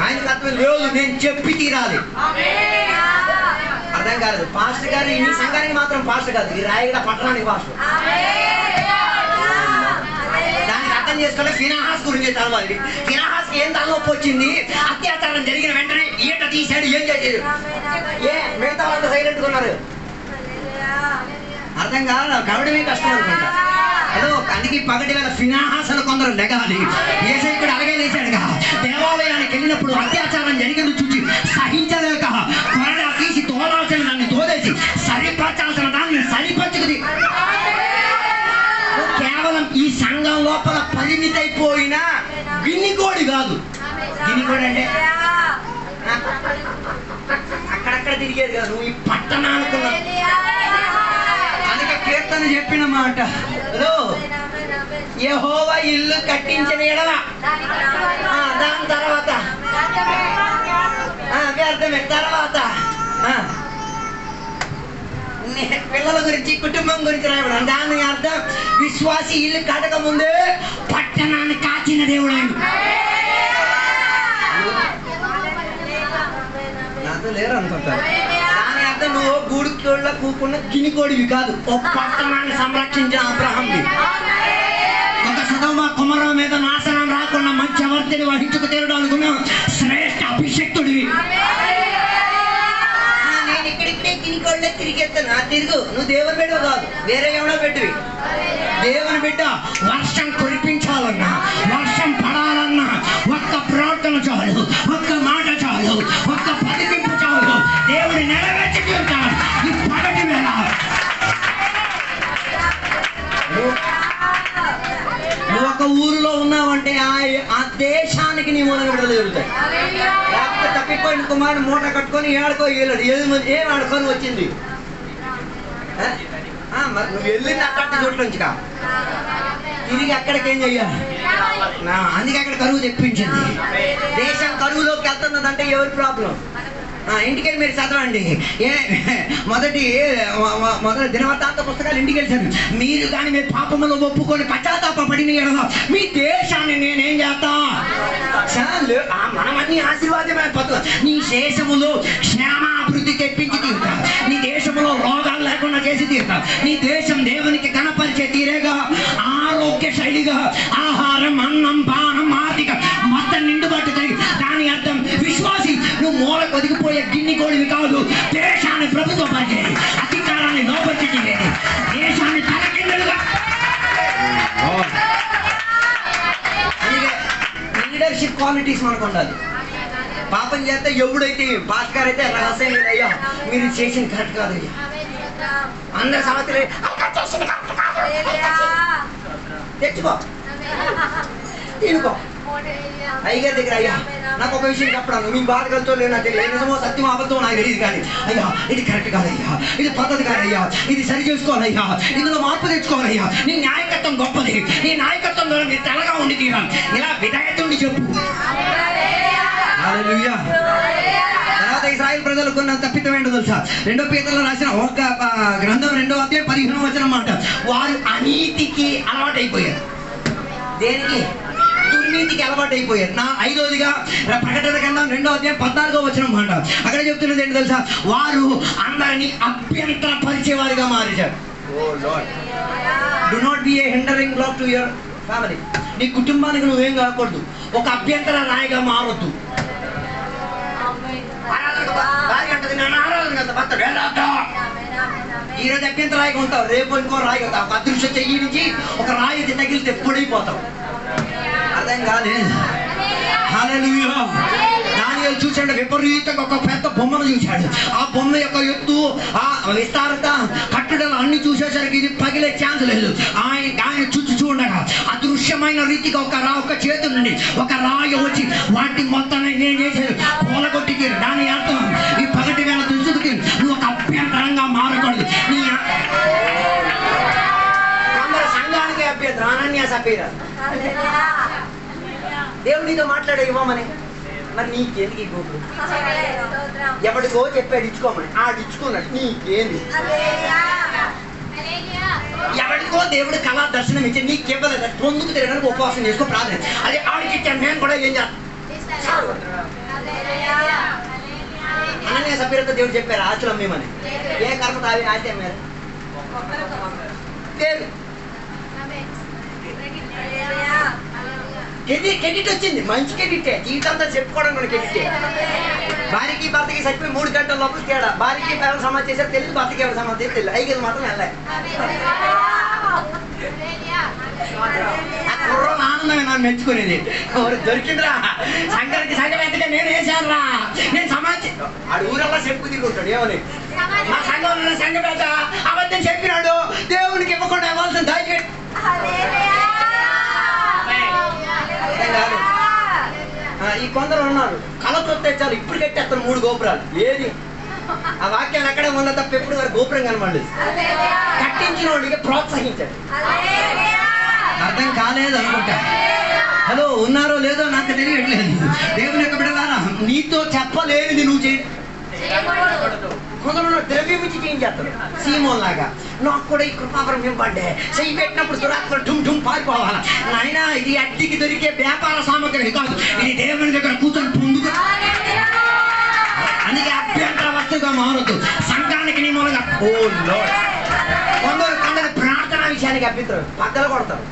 ఆయనకు అర్థం లేదు, నేను చెప్పి తీరాలి. అర్థం కాలేదు. పాస్టర్ గారు ఈ సంఘానికి మాత్రం పాస్టర్ కాదు, ఈ రాయగడ పట్టణానికి పాస్టర్. దానికి అర్థం చేసుకోవాలి. ఫినాహాస్ గురించి చదవాలి. ఫినాహాస్కి ఏం తలనొప్పి వచ్చింది? అత్యాచారం జరిగిన వెంటనే ఈట తీసాడు, ఏం చేసేది? మిగతా వాళ్ళంతా సైలెంట్గా ఉన్నారు. అర్థం కాదు, కవడమే కష్టం అనుకుంటా. హలో, అందుకే పగటి వేళ ఫినాహాసలు కొందరు లెగాలి. యేసయ్యుడు అలాగే లేచాడుగా. దేవాలయానికి వెళ్ళినప్పుడు అత్యాచారం జరిగింది చూసి సహించలేక కొరడా తీసి తోలాల్సిన దాన్ని తోలేసి సరిపరచాల్సిన దాన్ని సరిపరచుకుది. కేవలం ఈ సంఘం లోపల పరిమితైపోయిన గిన్నికోడి కాదు. గిన్నికోడి అంటే అక్కడక్కడ తిరిగేది కాదు, నువ్వు ఈ పట్టణానుకున్నా. అందుకే కీర్తన చెప్పిన మాట, యెహోవా ఇల్లు కట్టించిన ఎడల దాని తర్వాత వ్యర్థమే. తర్వాత పిల్లల గురించి, కుటుంబం గురించి రాయబడి దాని అర్థం విశ్వాసి ఇల్లు కట్టక ముందే పట్టణాన్ని కాచిన దేవుడు ఆయన. నాతో లేరు అనుకుంటారు. దాని అర్థం నువ్వు గూడుకోళ్ళ కూకున్న గినికోడివి కాదు, ఒక పట్టణాన్ని సంరక్షించిన అబ్రహాంది. ఒక సదోమ కుమార మీద నాశనం రాకుండా మంచి అవర్తిని వహించుకు తీరడం అనుకున్న శ్రేష్ఠ అభిషక్తుడివి. నేను ఇక్కడిక్కడే గినికోళ్ళే తిరిగేస్తాను. తిరుగు, నువ్వు దేవుని బిడ్డ కాదు, వేరే ఎవడో బిడ్డవి. దేవుని బిడ్డ వర్షం కురిపించాలన్నా, వర్షం పడాలన్నా ఒక్క ప్రార్థన చాలు, ఒక్క మాట చాలు, ఒక్క పలికింపు చాలు, దేవుడి నెరవేర్చి తీరుతాడు. ఈ పగటి వేళ నువ్వు ఒక ఊరిలో ఉన్నావంటే ఆ దేశానికి నీ మూలంగా విడుదల జరుగుతాయి. లేకపోతే తప్పిపోయిన కుమారుడు మూట కట్టుకొని ఏడుకో వెళ్ళాడు, ఏం ఆడుకొని వచ్చింది. మరి నువ్వు వెళ్ళింది అక్కడి చోట్ల నుంచి కా తిరిగి అక్కడికి ఏం చెయ్యాలి? అందుకే అక్కడ కరువు తెప్పించింది. దేశం కరువులోకి వెళ్తున్నదంటే ఎవరి ప్రాబ్లం? ఇంటికి మీరు చదవండి. మొదటి దినవృత్తాంత పుస్తకాలు ఇంటికి వెళ్ళాను. మీరు కానీ మీ పాపములు ఒప్పుకొని పశ్చాత్తాపడిన ఎడల మీ దేశాన్ని నేనేం చేస్తా? మనమన్నీ ఆశీర్వాదమే. నీ దేశములో క్షేమాభివృద్ధి తెప్పించి తీరుతా, నీ దేశంలో రోగాలు లేకుండా చేసి తీరుతా, నీ దేశం దేవునికి కనపరిచే తీరేగా ఆరోగ్య శైలిగా ఆహారం, అన్నం, పానం, ఆర్థిక మొత్తం నిండుబాటు కలిగి దాని అర్థం విశ్వాసి. నువ్వు మూల కొదిగిపోయే గిన్ని కోడివి కాదు. దేశాన్ని ప్రభుత్వపరిచేది, అధికారాన్ని లోపరిచేది, దేశాన్ని తలకిందులుగా. అందుకే లీడర్షిప్ క్వాలిటీస్ మనకు ఉండాలి. పాపం చేస్తే ఎవడైతే పాస్ గారు అయితే రహస్యం లేదు, అయ్యా మీరు చేసింది కరెక్ట్ కాదు అయ్యా, అందరి సమస్యలే తెచ్చుకో తినుకో. అయ్యగారి దగ్గర అయ్యా నాకు ఒక విషయం చెప్పడం, మీ బాధ కలుతో లేదు నాకు తెలియదు, నిజమో సత్యం అబద్ధం నాకు తెలియదు, కానీ అయ్యా ఇది కరెక్ట్ కాదయ్యా, ఇది పద్ధతి కాదయ్యా, ఇది సరి చేసుకోవాలయ్యా, ఇందులో మార్పు తెచ్చుకోవాలయ్యా, నీ నాయకత్వం గొప్పది, నీ నాయకత్వం ద్వారా మీరు తెల్లగా ఉండి తీరాలి, ఇలా విధేయతుండి చెప్పు. హల్లెలూయా. తర్వాత ఇశ్రాయేలు ప్రజలు కొన్న తప్పితం ఏంటో తెలుసా? 2 పేతురులో రాసిన ఒక గ్రంథం 2వ అధ్యాయం 15వ వచనం మాట, వారు అనీతికి అలవాటైపోయారు. దేనికి? దుర్నీతికి అలవాటైపోయారు. 5వదిగా ప్రకటన గ్రంథం 2వ అధ్యాయం 14వ వచనం మాట, అక్కడ చెప్తున్నది ఏంటో తెలుసా? వారు అందరినీ అభ్యంతర పరిచేవారిగా మారారు. Do not be a hindering block to your family. నీ కుటుంబానికి నువ్వేం కాకూడదు, ఒక అభ్యంతర రాయిగా మారొద్దు. ఈరోజు అభ్యంతర రాయిగా ఉంటావు, రేపు ఇంకో రాయి అవుతావు. ఒక అదృశ్య చెయ్యి నుంచి ఒక రాయి తగిలితే ఎప్పుడైపోతావు. అర్థం కాలేదు. హల్లెలూయా. దానియేలు చూశాడు, విపరీతంగా ఒక పెద్ద బొమ్మను చూశాడు. ఆ బొమ్మ యొక్క ఎత్తు, ఆ విస్తారత, కట్టడలు అన్ని చూసేసరికి ఇది పగిలే ఛాన్స్ లేదు. ఆయన చూడగా అదృశ్యమైన రీతిగా ఒక చేతు నుండి ఒక రాయి వచ్చి వాటి మొత్తాన్ని నేను చేసేది పూలగొట్టికి. దాని అర్థం ఈ పగటి వేళ దుస్తుడికి నువ్వు ఒక అభ్యంతరంగా మారకూడదు. నీ సంఘానికి అభ్యంతరం అనన్యాస పేరు. దేవుడు నీతో మాట్లాడే ఇవ్వమని, మరి నీకేందుకు ఈ గోపులు? ఎవడికో చెప్పాడు ఇచ్చుకోమని, ఆడిచ్చుకున్నాడు, నీకేంది? ఎవరికో దేవుడు కళా దర్శనం ఇచ్చి నీకేవ్వలేదు, పొందుకు తిరగడానికి ఉపవాసం చేసుకో, ప్రార్థన. అదే ఆడికి ఇచ్చాను, నేను కూడా ఏం చేస్తాను? అనన్య సభ్యులతో దేవుడు చెప్పారు ఆస్తులు అమ్మేమని. ఏ కర్మ తావి ఆస్తి అమ్మారు? కెడిట్ వచ్చింది, మంచి కెడిటే, జీవితంతో చెప్పుకోవడం కూడా కెడిటే. భార్యకి భర్తకి చచ్చిపోయి 3 గంటల లోపల తేడా. భార్యకి ఎవరు సమాధి చేశారు తెలియదు, భర్తకి ఎవరు సమాధి తెలియదు, ఐదు మాత్రం వెళ్ళాయి. ఆ కుర్రోలు ఆనందమే నన్ను మెచ్చుకునేది. ఎవరు దొరికిందిరా సంఘానికి సంఘం ఎంతగా నేను వేసాను రా, నేను సమాధి. ఆడు ఊరల్లా చెప్పు తిరుగుతాడు ఏమని, మా సంఘంలో సంఘం పెద్ద అబద్ధం చెప్పినాడు, దేవునికి ఇవ్వకుండా ఇవ్వాల్సిన దాచిపెట్టి. ఈ కొందరు ఉన్నారు కళతో తెచ్చారు, ఇప్పుడు కట్టేస్తారు 3 గోపురాలు. ఏది ఆ వాక్యాలు ఎక్కడ ఉన్న తప్ప ఎప్పుడు వారు గోపురం కనబడలేదు. కట్టించిన వాడికి ప్రోత్సహించాడు. అర్థం కాలేదు అనుకుంటా. హలో, ఉన్నారో లేదో నాకు తెలియట్లేదు. దేవుని యొక్క బిడ్డలారా, నీతో చెప్పలేనిది నువ్వు చేయ. కొందరు ద్రవ్యం ఇచ్చి చేయించేస్తారు సీమోన్ లాగా. నాకు కూడా ఈ కృపావరం ఇవ్వండి, చెయ్యి పెట్టినప్పుడు దురాత్మ ఢుమ్ ఢుమ్ పారిపోవాలా. నాయనా, ఇది అడ్డికి దొరికే వ్యాపార సామగ్రి కాదు, ఇది దేవుని దగ్గర కూర్చొని పొందుకు. అందుకే అభ్యంతర వస్తువుగా మారొద్దు. సంఘానికి నీ మూలంగా కొందరు ప్రార్థన విషయానికి అభ్యంతరం పక్కన కొడతారు.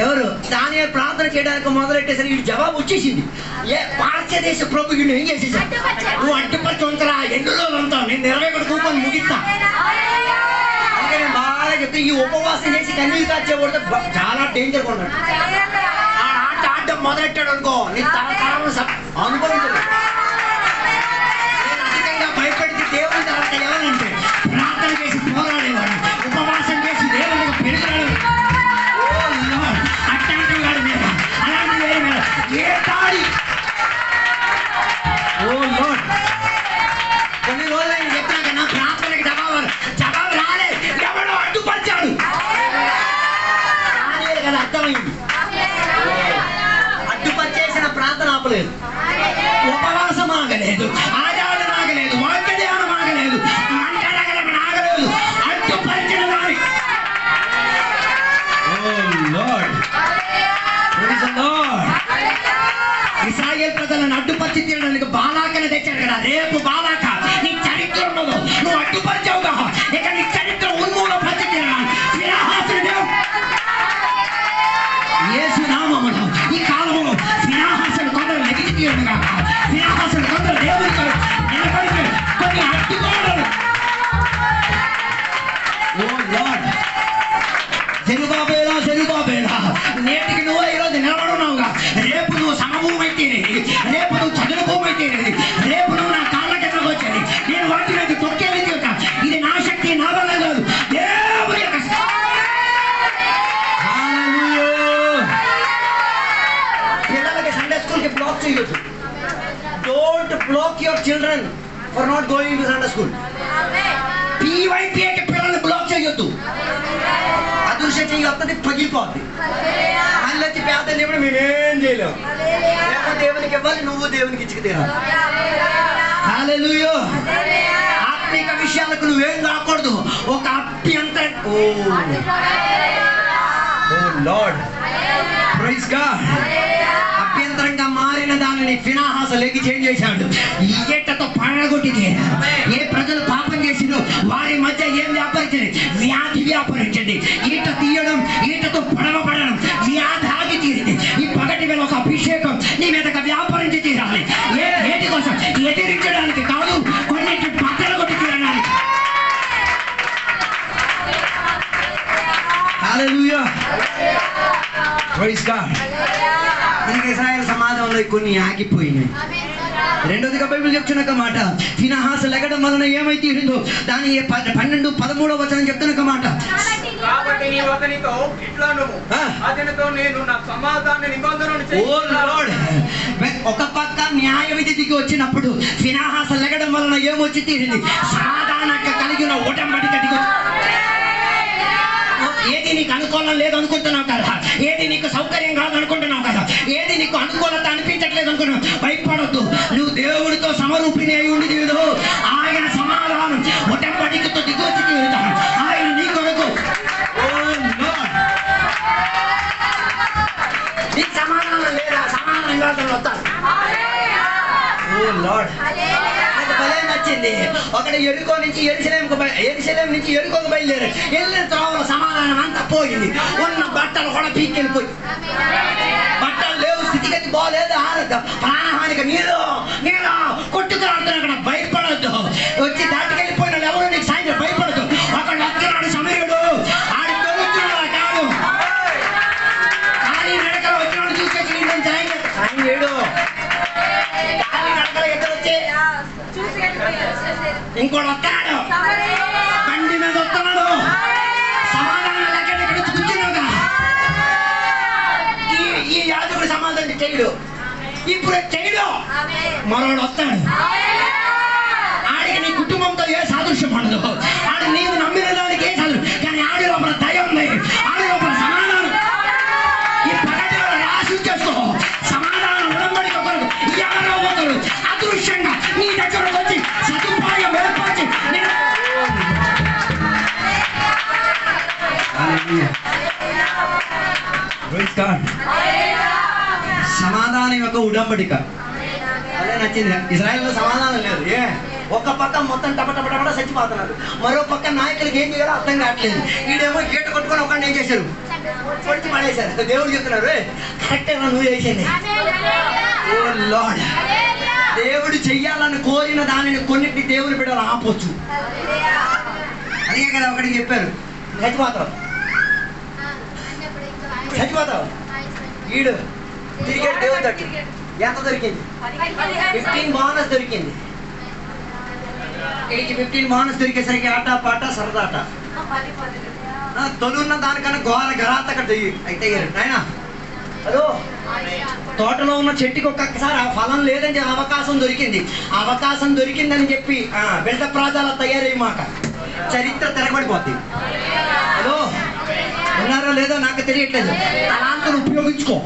ఎవరు దానియేలు ప్రార్థన చేయడానికి మొదలెట్టేసరికి వీడు జవాబు వచ్చేసింది. ఏ పాశ్చాత్య దేశ ప్రభు వీడు ఏం చేసేసాడు? నువ్వు అడ్డుపరిచి ఉంటారా, ఎన్ని రోజులు ఉంటావు, నేను 21 కూపన్ ముగిస్తా. అందుకే నేను బాగా చెప్తే ఈ ఉపవాసం చేసి కన్నీళ్ళు కాచేవాడు చాలా డేంజర్ కొన్నాడు. ఆట ఆడడం మొదలెట్టాడు అనుకో, నీ తరతరాలను అనుభవించదు. నేను అధికంగా భయపడితే దేవుని తర్వాత ఎవరంటే ప్రార్థన చేసి పోరాడేవాడు, ఉపవాసం చేసి దేవునికి పెరుగుతాడు. అట్లాంటి వాడి మీద అలాంటి వేరే మీద ఏ తాడి. ఓ లోడ్, కొన్ని రోజులు ఆయన చెప్పినాక నా ప్రార్థనకి జవాబు రాలే, ఎవడో అడ్డుపరిచాడు. కదా అర్థమైంది. అడ్డుపరిచేసిన ప్రార్థన ఆపలేదు, ఉపవాసం ఆగలేదు, ఆచారం ఆగలేదు, వాక్య ధ్యానం ఆగలేదు, మంటలగలం ఆగలేదు, అడ్డుపరిచిన వారి. ఇశ్రాయేలు ప్రజలను అడ్డుపరిచి తీయడానికి బాలాకని తెచ్చాడు కదా. రేపు బాలాక నీ చరిత్ర ఉండదు, నువ్వు అడ్డుపరిచావుగా, ఇక నీ చరిత్ర ఉన్మూల పరిచి తీయడానికి యేసు నామములో ఈ కాలంలో బ్లాక్ చేయొద్దు. Don't block your children for not going to Sunday school. పీవైపీకి పిల్లల్ని బ్లాక్ చేయొద్దు. అదృశ్య చెయ్యి వస్తుంది, పగిలిపోద్ది. మళ్ళీ వచ్చి పేద దేవుడు మేమేం చేయలేము. దేవునికి ఇవ్వాలి, నువ్వు దేవునికి ఇచ్చి తీరాలి. హల్లెలూయా. ఆత్మిక విషయాలకు నువ్వేం కాకూడదు. ఒక అభ్యంతరం. ఓ లార్డ్, ప్రైజ్ గాడ్. అభ్యంతరంగా మారిన దానిని ఫినహాసు లెగ్గి చేంజ్ చేశాడు. ఈటతో పడగొట్టింది. ఏ ప్రజలు పాపం చేసిందో వారి మధ్య ఏం వ్యాపరించింది? వ్యాధి వ్యాపరించింది. ఈట తీయడం, ఈటతో పడవపడడం, వ్యాధి ఆగి తీరింది. ఈ పగటి వేళ ఒక అభిషేకం నీ మీదకి వ్యాపరించి తీరాలి. ఏటి కోసం? ఎదిరించడానికి కాదు, కొన్నింటి బట్టలు కొట్టి తీరడానికి. హల్లెలూయా, ప్రైజ్ గాడ్. మనకి ఇశ్రాయేలు సమాజంలో కొన్ని ఆగిపోయినాయి. రెండోదిగా బైబిల్ చెప్తున్న మాట, ఫినహాసు లెగడం వలన ఏమైతే ఉందో దాని 12-13 వచనం చెప్తున్న మాట. కాబట్టి నీవు అతనితో ఇట్లా నువ్వు అతనితో నేను నా సమాధాన నిబంధనను చేస్తున్నాను. ఒక పక్క న్యాయ విధి దిగి వచ్చినప్పుడు ఫినహాసు లెగడం వలన ఏమొచ్చి తీరింది? సమాధానంగా కలిగిన ఉటంబడిక దిగి. ఏది నీకు అనుకూలం లేదు అనుకుంటున్నావు కదా, ఏది నీకు సౌకర్యం కాదు అనుకుంటున్నావు కదా, ఏది నీకు అనుకూలత అనిపించట్లేదు అనుకున్నావు, భయపడొద్దు. నువ్వు దేవుడితో సమరూపిణి అయి ఉండి తీరు. ఆయన సమాధానం ఉటంబడికతో దిగొచ్చి తీరుతాడు. ఆయన నీ కొరకు. నీకు సమాధానం లేదా? సమాధానం కాదు వస్తాడు. ఓ లార్డ్, నాకు భలే నచ్చింది. ఒకటి ఎరుకో నుంచి ఎరుసలేం నుంచి ఎరుకోకు బయలుదేరారు. వెళ్ళిన త్రోవలో సమాధానం అంతా పోయింది. ఉన్న బట్టలు కూడా పీకెళ్ళిపోయి, బట్టలు లేవు, స్థితిగతి బాగోలేదు, ఆరోగ్యం ప్రాణహానికి నీళ్ళు కొట్టుకురాడుతున్నా. అక్కడ భయపడద్దు. వచ్చి దాటికెళ్ళిపోయిన ఎవరు నీకు సాయంత్రం భయపడద్దు. అక్కడ వస్తున్నాడు సమయుడు. ఆడి తొలుతున్నాడు కాదు, ఖాళీ నడకలు వచ్చినాడు చూసేసి సాయంత్రం ఖాళీ నడకలు ఎక్కడ వచ్చి ఇంకోటి వస్తాడు, బండి మీద వస్తున్నాడు. సమాధానం లేకుండా ఇక్కడ కూర్చున్నావుగా. ఈ యాజకుడు సమాధానం చేయడు, ఇప్పుడు చేయడు. మరోడు వస్తాడు. ఆడికి నీ కుటుంబంతో ఏ సాదృశ్యం ఉండదు. ఆడి నీవు నమ్మిన దానికి ఏ సాదృశ్యం, కానీ ఆడి లోపల దయ ఉంది, ఆడి లోపల సమాధానం. ఈ పగటి రాసి చేసుకో. సమాధానం ఉడంబడిక కొరకు ఎవరో ఒకరు అదృశ్యంగా నీ దగ్గర వచ్చి సదుపాయం ఏర్పరిచి సమాధానం యొక్క ఉడంబడిక అదే నచ్చింది. ఇశ్రాయేలులో సమాధానం లేదు. ఒక పక్క మొత్తం టపటపట చచ్చిపోతున్నారు, మరో పక్క నాయకులకి ఏం చేయాలో అర్థం కావట్లేదు. వీడేమో గేటు కొట్టుకొని ఒకరిని ఏం చేశారు? పొడిచి పడేశారు. దేవుడు చెప్తున్నారు, కరెక్టేనా నువ్వు చేసింది? ఓ లార్డ్, దేవుడు చెయ్యాలని కోరిన దానిని కొన్నింటి దేవుని బిడ్డలు ఆపొచ్చు. అందుకే కదా ఒకటికి చెప్పారు, చచ్చిపోతావు ఈడు క్రికెట్ దేవుడు తట్టు. ఎంత దొరికింది? 15 బోనస్ దొరికింది. 15 బోనస్ దొరికేసరికి ఆట పాట సరదాట. తొలున్న దానికన్నా ఘోర గరాత అక్కడ అయితే ఆయన. హలో, తోటలో ఉన్న చెట్టుకి ఒక్కసారి ఆ ఫలం లేదని అవకాశం దొరికింది. అవకాశం దొరికిందని చెప్పి బిల్డప్ రాజాల తయారయ్యి మాట చరిత్ర తిరగబడిపోద్ది. హలో, ఉన్నారో లేదో నాకు తెలియట్లేదు. అలాంటిని ఉపయోగించుకో,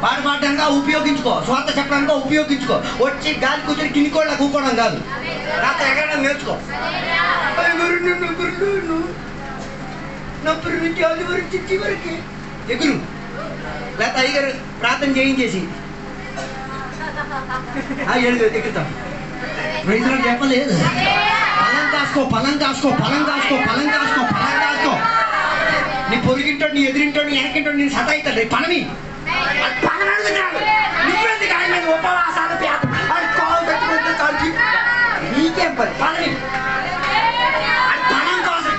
పాటపాఠంగా ఉపయోగించుకో, స్వాత చెప్పడంగా ఉపయోగించుకో. వచ్చి గాలి కూర్చొని కిందికోళ్ళ కూకోవడం కాదు, రాత్రి ఎగరడం నేర్చుకో. నప్పుడు నుంచి అది వరకు చిచ్చి వరకు ఎగురు. లేకపోతే అయ్యగారు ప్రార్థన చేయించేసి ఎగురుతాం. రైతులు చెప్పలేదు, పలం కాసుకో. నీ పొరిగింటాడు, నీ ఎదిరింటాడు, నీ వెనకింటాడు, నేను సతాయితాడు. పనమి నువ్వెందుకు ఆయన మీద ఉపవాసాలు కాలు పెట్టుకుంటే కాల్చి నీకేం పని? పనమి పనం కోసం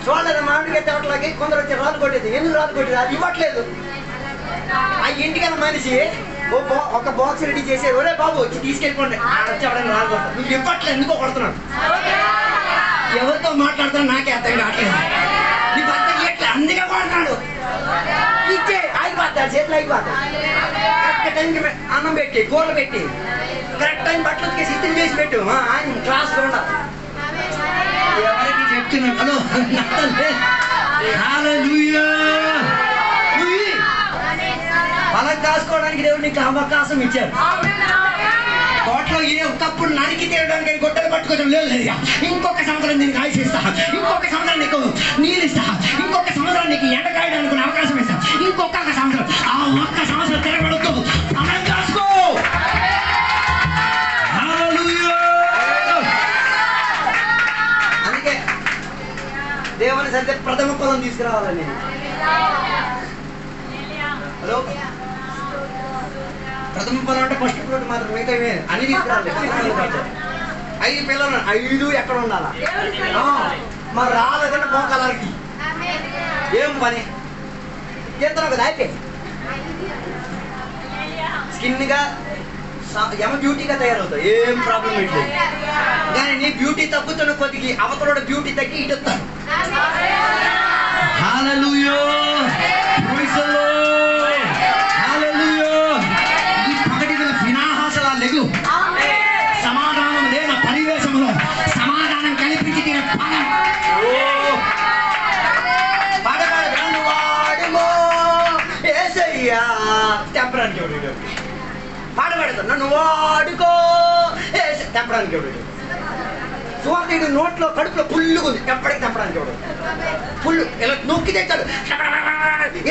చూడలేదు. మామిడికాయ తేవట్లాగే కొందరు వచ్చి రాళ్ళు కొట్టేది. ఎందుకు రాళ్ళు కొట్టేది? అది ఇవ్వట్లేదు. ఆ ఇంటికన్నా మనిషి ఒక బాక్స్ రెడీ చేసేది. ఒరే బాబు వచ్చి తీసుకెళ్ళిపోండి, వచ్చి ఎవరైనా రాళ్ళు కొడతారు. నువ్వు ఇవ్వట్లేదు, ఎందుకో కొడుతున్నాడు. ఎవరితో మాట్లాడుతున్నా నాకే అర్థం కావట్లేదు. నీ భర్త ఇవ్వట్లేదు, అందుకే ప్లేట్లు అయిపోతాయి. కరెక్ట్ టైంకి అన్నం పెట్టి కూరలు పెట్టి కరెక్ట్ టైం బట్టలు ఉతికేసి ఇస్త్రీ చేసి పెట్టు. ఆయన క్లాస్లో ఉండాలి. ఎవరికి చెప్తున్నాను? పలక కాసుకోవడానికి దేవుడు నీకు అవకాశం ఇచ్చారు. తోటలో ఒకప్పుడు నరికి తేయడానికి గొడ్డలు పట్టుకోవడం లేదు. ఇంకొక సంవత్సరం దీనికి ఆయుష్ ఇస్తా, ఇంకొక సంవత్సరం నీకు నీళ్ళు ఇస్తా, ఇంకొక సంవత్సరం నీకు ఎండ కాయడానికి అవకాశం ఇస్తా, ఇంకొక సంవత్సరం. ఆ ఒక్క సంవత్సరం తిరగబడద్దు, పలక కాసుకో. అందుకే దేవుని సరిగ్గా ప్రథమ ఫలం తీసుకురావాలని. హలో, ప్రథమ ఫలం అంటే ఫస్ట్ ఫ్రూట్ మాత్రం, మిగతా అన్ని తీసుకురావాలి. 5 పిల్లలు 5 ఎక్కడ ఉండాలా? మరి రాలేదంటే మోకాలకి ఏం పని చేస్తున్నావు కదా? అయితే స్కిన్గా ఎమ బ్యూటీగా తయారవుతావు, ఏం ప్రాబ్లం లేదు. కానీ నీ బ్యూటీ తగ్గుతున్న కొద్దికి అవతల బ్యూటీ తగ్గి ఇటు వస్తాను. ఈ పగటి వినాహాసలా లెగు. సమాధానం లేని పరివేశంలో సమాధానం కల్పించి తీరే పదం. పడగడను వాడుమో యేసయ్యా చెప్పడానికి ఎవడు? పాడబడతాడు నన్ను వాడుకో తెప్పడానికి ఎవడు? సువార్తీయుడు నోట్లో కడుపులో పుల్లుగా ఉంది, ఎప్పటికి తెప్పడానికి ఎవడు? పుల్లు ఇలా నొక్కి తెచ్చాడు.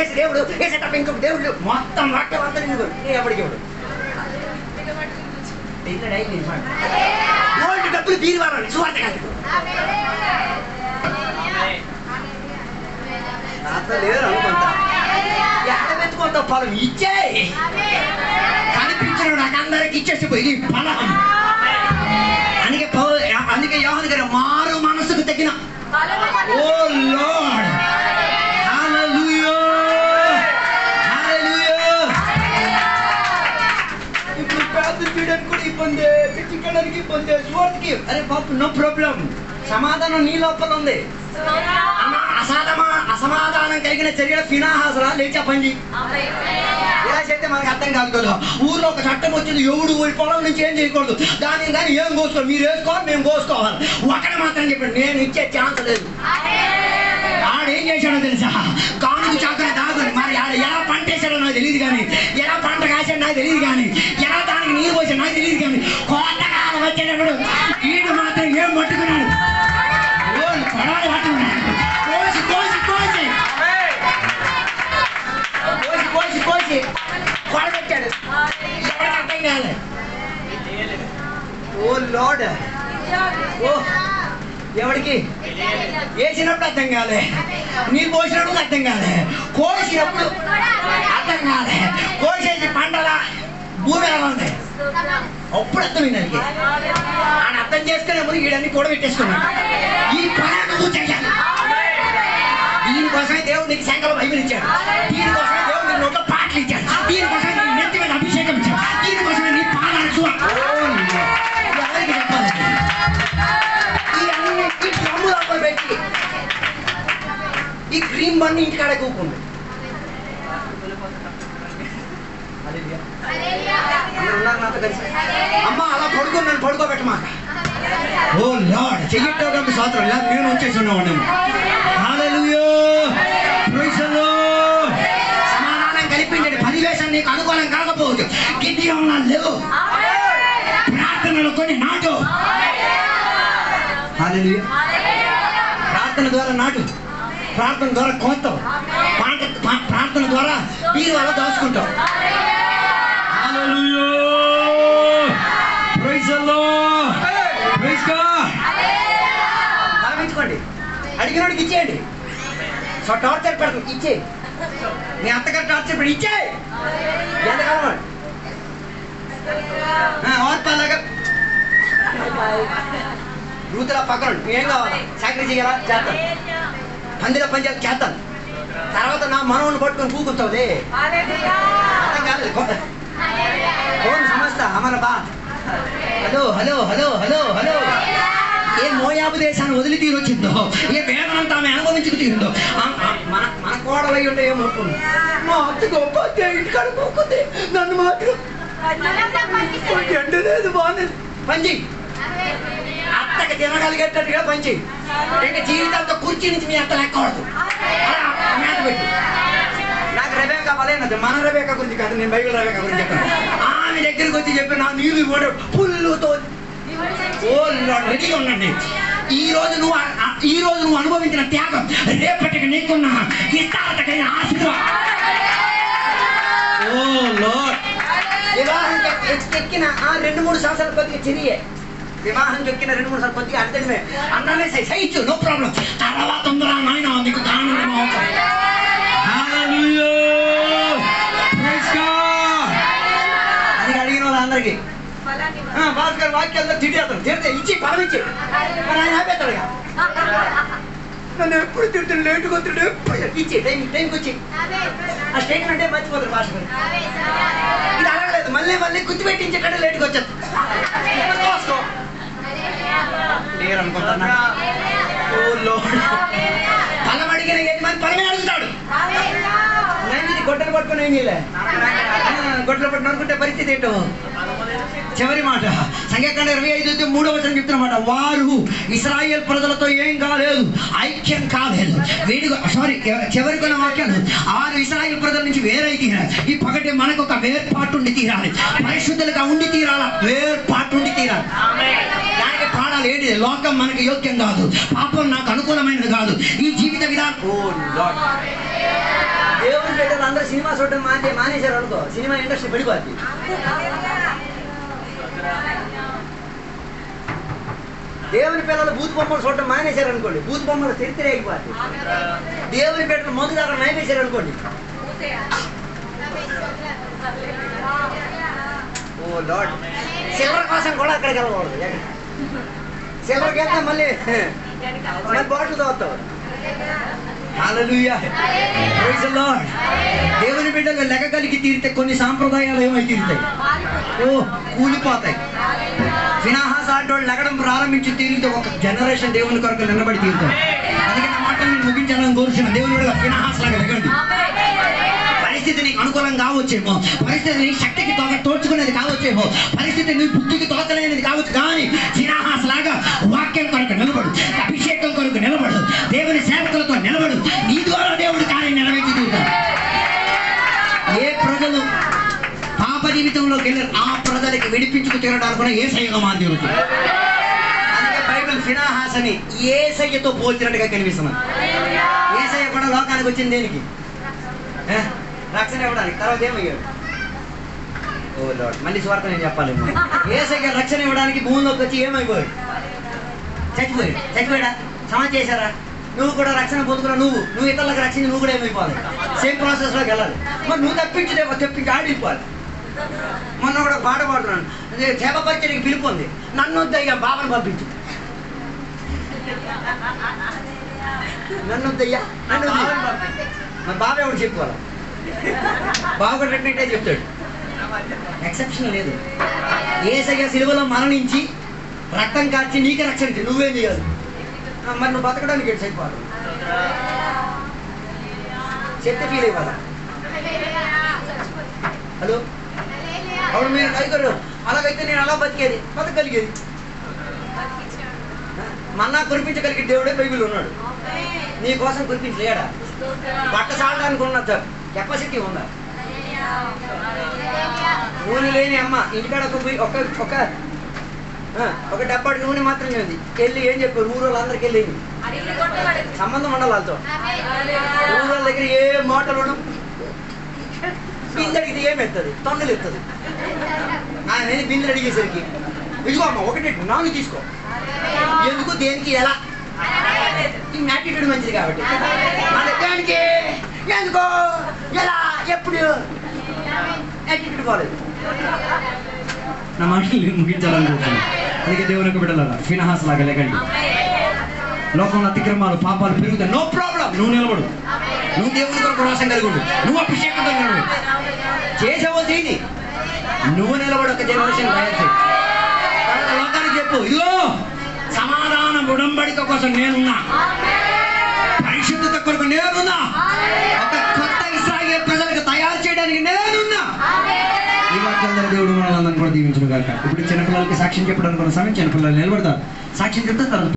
ఏసి దేవుడు ఏసే తప్ప ఇంకొక దేవుడు మొత్తం వాక్యం అంతా నిన్ను ఎప్పటికి ఎవడు? గోల్డ్ డబ్బులు తీరివారండి సువార్త కాదు. లేరు అనుకుంటా, ఎక్కడ పెట్టుకుంటావు? ఫలం ఇచ్చే కనిపించిన నాకు అందరికి ఇచ్చేసిపోయి ఫలం. అందుకే యోహాను గారు మారు మనసుకు తగిన. ఓ లార్డ్, హల్లెలూయా, హల్లెలూయా. ఇప్పుడు పేద పీడనికి కూడా ఇబ్బంది, పిచ్చికడానికి ఇబ్బంది, స్వార్థకి అరే బాబు నో ప్రాబ్లం. సమాధానం నీ లోపల ఉంది. అసమాధానం కలిగిన చర్యల ఫినాహాసరా లేచా పని ఇలా చేస్తే మనకు అర్థం కాదు కదా. ఊర్లో ఒక చట్టం వచ్చింది, ఎవడు ఊరి పొలం నుంచి ఏం చేయకూడదు, దాని కానీ ఏం కోసుకోవాలి, మీరు వేసుకోవాలి మేము కోసుకోవాలి. ఒకటి మాత్రం చెప్పాడు, నేను ఇచ్చే ఛాన్స్ లేదు. ఆడేం చేశాడో తెలుసా? కానుక చాకర దాగుని మరి ఆడ ఎలా పంట వేసాడో నాకు తెలియదు, కానీ ఎలా పంట కాసాడో నాకు తెలియదు, కానీ ఎలా దానికి నీరు పోసాడు నాకు తెలియదు, కానీ కోతకాలం వచ్చేటప్పుడు వీడు మాత్రం ఏం పట్టుకున్నాడు? పడవలు పట్టుకున్నాడు. కోసి కోసి కోసి కోసి కోసి కోసి కొడబెట్టాడు. ఎవరికి అర్థం కాలే. ఓ లార్డ్, ఓ ఎవరికి వేసినప్పుడు అర్థం కాలే, నీరు పోసినప్పుడు అర్థం కాలే, కోసినప్పుడు అర్థం కాలే. కోసేసి పంటల భూమి ఎలా ఉంది అప్పుడు అర్థమైంది. దానికి ఆయన అర్థం చేసుకునే ముందు వీడన్నీ కూడా పెట్టేసుకున్నాడు. ఈ పని నువ్వు చెయ్యాలి. దీనికోసమే దేవుడు నీకు సంకల్ప బైబిల్ ఇచ్చాడు, దీనికోసమే దేవుడు నీకు నోట్లో పాటలు ఇచ్చాడు, దీనికోసమే నీ నెత్తి మీద అభిషేకం ఇచ్చాడు, దీనికోసమే నీ పాదాలు ఎవరికి చెప్పాలి? ఇవన్నీ డ్రమ్ము లోపల పెట్టి ఈ క్రీమ్ బండి ఇంటికాడ కూకుంది. అమ్మ అలా పడుకున్నాను, పడుకోబెట్టమాక. ఓ లార్డ్, చెయ్యట్టు స్వాతంత్రం ఇలా నేను వచ్చేసి ఉన్నాను. హల్లెలూయా, ప్రైజ్ ది లార్డ్. సమాధానం కల్పించండి. పరివేశం నీకు అనుకూలం కాకపోవచ్చు, గిద్యోను లేవు, ప్రార్థనలు కొన్ని నాటు. హల్లెలూయా. ప్రార్థన ద్వారా నాటు, ప్రార్థన ద్వారా కోస్తావు, ప్రార్థన ద్వారా మీరు అలా దాచుకుంటావు. Hallelujah, praise the Lord, praise God. భావించుకోండి, అడిగినోడికి ఇచ్చేయండి. సో టార్చర్ పెడతాం, ఇచ్చే. నీ అత్తగారు టార్చర్ పెట్టి ఇచ్చే. ఎంతకాలం ఓర్పాలాగా రూతులా పక్కన ఏం కావాలా? చాకరీ చేయాలా? చేస్తాను. పందిలో పని చేస్తాను. తర్వాత నా మనవుని పట్టుకొని కూకుంటావులే. అర్థం కాలేదు. ఫోన్ సమస్య అమర బా. Hello hello hello hello hello ఏ మోయాబు దేశాన్ని వదిలి తీరొచ్చిందో, ఏ వేదనంతా ఆమె అనుభవించుకు తీరిందో, మన మన కోడలై ఉంటే ఏం ఒప్పుకుంది. మా అత్త గొప్ప ఇంటికాడ మొక్కుంది, నన్ను మాత్రం లేదు బాగుంది. పంచి అత్తకి తినగలిగేటట్టుగా పంచి, ఇంకా జీవితాలతో కుర్చీ నుంచి మీ అత్త లెక్కకూడదు. మేత పెట్టి నాకు రెబేకా వలేనది, మన రెబేకా గురించి కాదు, నేను బైబిల్ రెబేకా గురించి చెప్పాను. ఆమె దగ్గరికి వచ్చి చెప్పి నా నీళ్ళు కూడా పుల్లుతో రెడీగా ఉండండి. ఈ రోజు నువ్వు అనుభవించిన త్యాగం రేపటికి నీకున్న విస్తారతకైన ఆశీర్వాదం. ఓ లార్డ్, వివాహం ఎక్కిన 2-3 సంవత్సరాల కొద్దిగా చిరియే, వివాహం చెక్కిన 2-3 సంవత్సరాలు కొద్దిగా అర్థమే అన్నమే సహించు, నో ప్రాబ్లం. తర్వాత ఉందరా నాయన నీకు కారణం అవుతాయి. అది అడిగిన వాళ్ళందరికీ భాస్కర్ వాక్యాలతో తిట్టేస్తాడు, తిడితే ఇచ్చి ఫలం ఇచ్చి మరి ఆయన ఆపేస్తాడుగా. నన్ను ఎప్పుడు తిడుతాడు, లేటుగా వస్తాడు, ఇచ్చి టైంకి వచ్చి ఆ స్టేషన్ అంటే మర్చిపోతాడు భాస్కర్. ఇది అడగలేదు, మళ్ళీ గుర్తుపెట్టించేటట్టు లేటుగా వచ్చేది. ఫలం అడిగిన యజమాని ఫలమే అడుగుతాడు. గొడ్డలు పట్టుకుని ఏం చేయలే, గొడ్డలు పట్టుకుని అనుకుంటే పరిస్థితి ఏంటో. చివరి మాట సంఖ్యాకాండం 25:3 చెప్తున్నమాట, వారు ఇశ్రాయేల్ ప్రజలతో ఏం కాలేదు, ఐక్యం కాలేదు. చివరికి ఉన్న వాక్యాలు, వారు ఇశ్రాయేల్ ప్రజల నుంచి వేరై తీరాలి. ఈ పగటి మనకు ఒక వేర్పాటు ఉండి తీరాలి, పరిశుద్ధులుగా ఉండి తీరాల, వేర్పాటు ఉండి తీరాలి. దానికి పాడాలి ఏంటి, లోకం మనకి యోగ్యం కాదు, పాపం నాకు అనుకూలమైనది కాదు, ఈ జీవిత విధానం. దేవుని బిడ్డలు అందరూ సినిమా చూడడం మానేశారు అనుకో, సినిమా ఇండస్ట్రీ పడిపోద్ది. దేవుని పిల్లలు బూత్ బొమ్మలు చూడటం మానేశారు అనుకోండి, బూత్ బొమ్మలు చరిత్ర అయిపోద్ది. దేవుని బిడ్డలు మందు దగ్గర మానేశారు అనుకోండి, ఓ లార్డ్, సిల్వర్ కోసం కూడా అక్కడికి వెళ్ళకూడదు. సిల్వర్కి వెళ్తే మళ్ళీ బాటిల్ తోస్తావు. Hallelujah, praise the Lord. దేవుని బిడ్డలు లెక్కగలిగి తీరితే కొన్ని సాంప్రదాయాలు ఏమై తీరుతాయి, కూలిపోతాయి. ఫినహాస్ ఆటోళ్ళు లెగడం ప్రారంభించి తీరితే ఒక జనరేషన్ దేవుని కొరకు నిలబడి తీరుతాయి. అందుకే నా మాటలు నేను ముగించాలని కోరుచున్నాను. దేవుని బిడ్డలు ఫినహాస్ లాగా లెగండి. పరిస్థితి నీకు అనుకూలం కావచ్చేమో, పరిస్థితి నీ శక్తికి తోచుకునేది కావచ్చేమో, పరిస్థితి నీ బుద్ధికి తోచలేనిది కావచ్చు, కానీ ఫినహాస్ లాగా వాక్యం కొరకు నిలబడు, అభిషేకం కొరకు నిలబడు, దేవుని సేవకులతో నిలబడు. నీ ద్వారా దేవుడి కార్యం నెరవేర్చి తీరుతాడు. ఏ ప్రజలు పాప జీవితంలోకి వెళ్ళారు, ఆ ప్రజలకి విడిపించుకు తీరడానికి యేసయ్యగా మారి జరుగుతుంది. అందుకే బైబిల్ ఫినహాస్ అని యేసయ్యతో పోల్చినట్టుగా కనిపిస్తున్నాను. యేసయ్య కూడా లోకానికి వచ్చింది దేనికి, రక్షణ ఇవ్వడానికి. తర్వాత ఏమయ్యాడు, ఓ లార్డ్, మళ్ళీ స్వార్థ నేను చెప్పాలి. యేసయ్య రక్షణ ఇవ్వడానికి భూమిలోకి వచ్చి ఏమైపోయాడు, చచ్చిపోయాడా, సమాజ్ చేశారా? నువ్వు కూడా రక్షణ పొందుకున్నా, నువ్వు ఇతరులకు రక్షించి నువ్వు కూడా ఏమైపోవాలి, సేమ్ ప్రాసెస్ లోకి వెళ్ళాలి. మరి నువ్వు తెప్పించి ఆడిపోవాలి. మొన్న కూడా పాట పాడుతున్నాను, సేవ పరిచర్యకి పిలుపు ఉంది, నన్ను వద్దయ్యా బాబాను పంపించు, నన్ను వద్దయ్యా నన్ను మరి బాబా ఎవడు చెప్పుకోవాలి, బాబు కూడా రెట్టినట్టే చెప్తాడు, ఎక్సెప్షన్ లేదు. యేసయ్య సిలువలో మరణించి రక్తం కార్చి నీకే రక్షణ, నువ్వేం చేయాలి, మరి నువ్వు బతకడానికి ఎటు సరిపోవాలి, చెత్త ఫీల్ ఇవ్వాలి. హలో, అప్పుడు మీరు అడిగారు, అలాగైతే నేను అలా బతకగలిగేది. మన్నా కురిపించగలిగే దేవుడే బైబిల్ ఉన్నాడు, నీ కోసం కురిపించలేడా? బట్ట సాడడానికి ఉన్న కెపాసిటీ ఉందా? నూనె లేని అమ్మ ఇంటికాడ ఒక డబ్బాటి నూనె మాత్రమే ఉంది, వెళ్ళి ఏం చెప్పారు ఊరు వాళ్ళందరికి వెళ్ళి సంబంధం ఉండాలి వాళ్ళతో. ఊరు వాళ్ళ దగ్గర ఏ మోటార్ బిందె అడిగితే ఏమెత్తది, తొండలు ఎత్తది. ఆయన బిందెలు అడిగేసరికి ఇదిగో అమ్మ 1 తీసుకో, ఎందుకు దేనికి ఎలా, ఈ యాటిట్యూడ్ మంచిది కాబట్టి. మన దానికి ఎందుకో ఎలా ఎప్పుడు యాటిట్యూడ్ బాలేదు. నా మాటలు ముగించాలనుకుంటున్నాను. అందుకే దేవుని యొక్క బిడ్డలారా ఫినహాస్ లాగా లేకండి. లోకంలో అతిక్రమాలు పాపాలు పెరుగుతాయి, నో ప్రాబ్లం, నువ్వు నిలబడు, నువ్వు దేవుని కొరకు రోషం కలిగి ఉండు, నువ్వు అభిషేకంతో నిలబడు, చేసేవో చేయి, నువ్వు నిలబడు. ఒక జనరేషన్ లోకానికి చెప్పు, ఇదిగో సమాధాన ఉడంబడిక కోసం నేనున్నా, పరిశుద్ధత కొరకు నేనున్నా, ఒక కొత్త ఇశ్రాయేలు ప్రజలకు తయారు చేయడానికి నేనున్నా. ఈ వాక్యాలను దేవుడు మనల్ని కూడా దీవించును గాక. ఇప్పుడు చిన్నపిల్లలకి సాక్ష్యం చెప్పడానికి సమయం, చిన్నపిల్లలు నిలబడతారు, సాక్ష్యం చెప్తే తర్వాత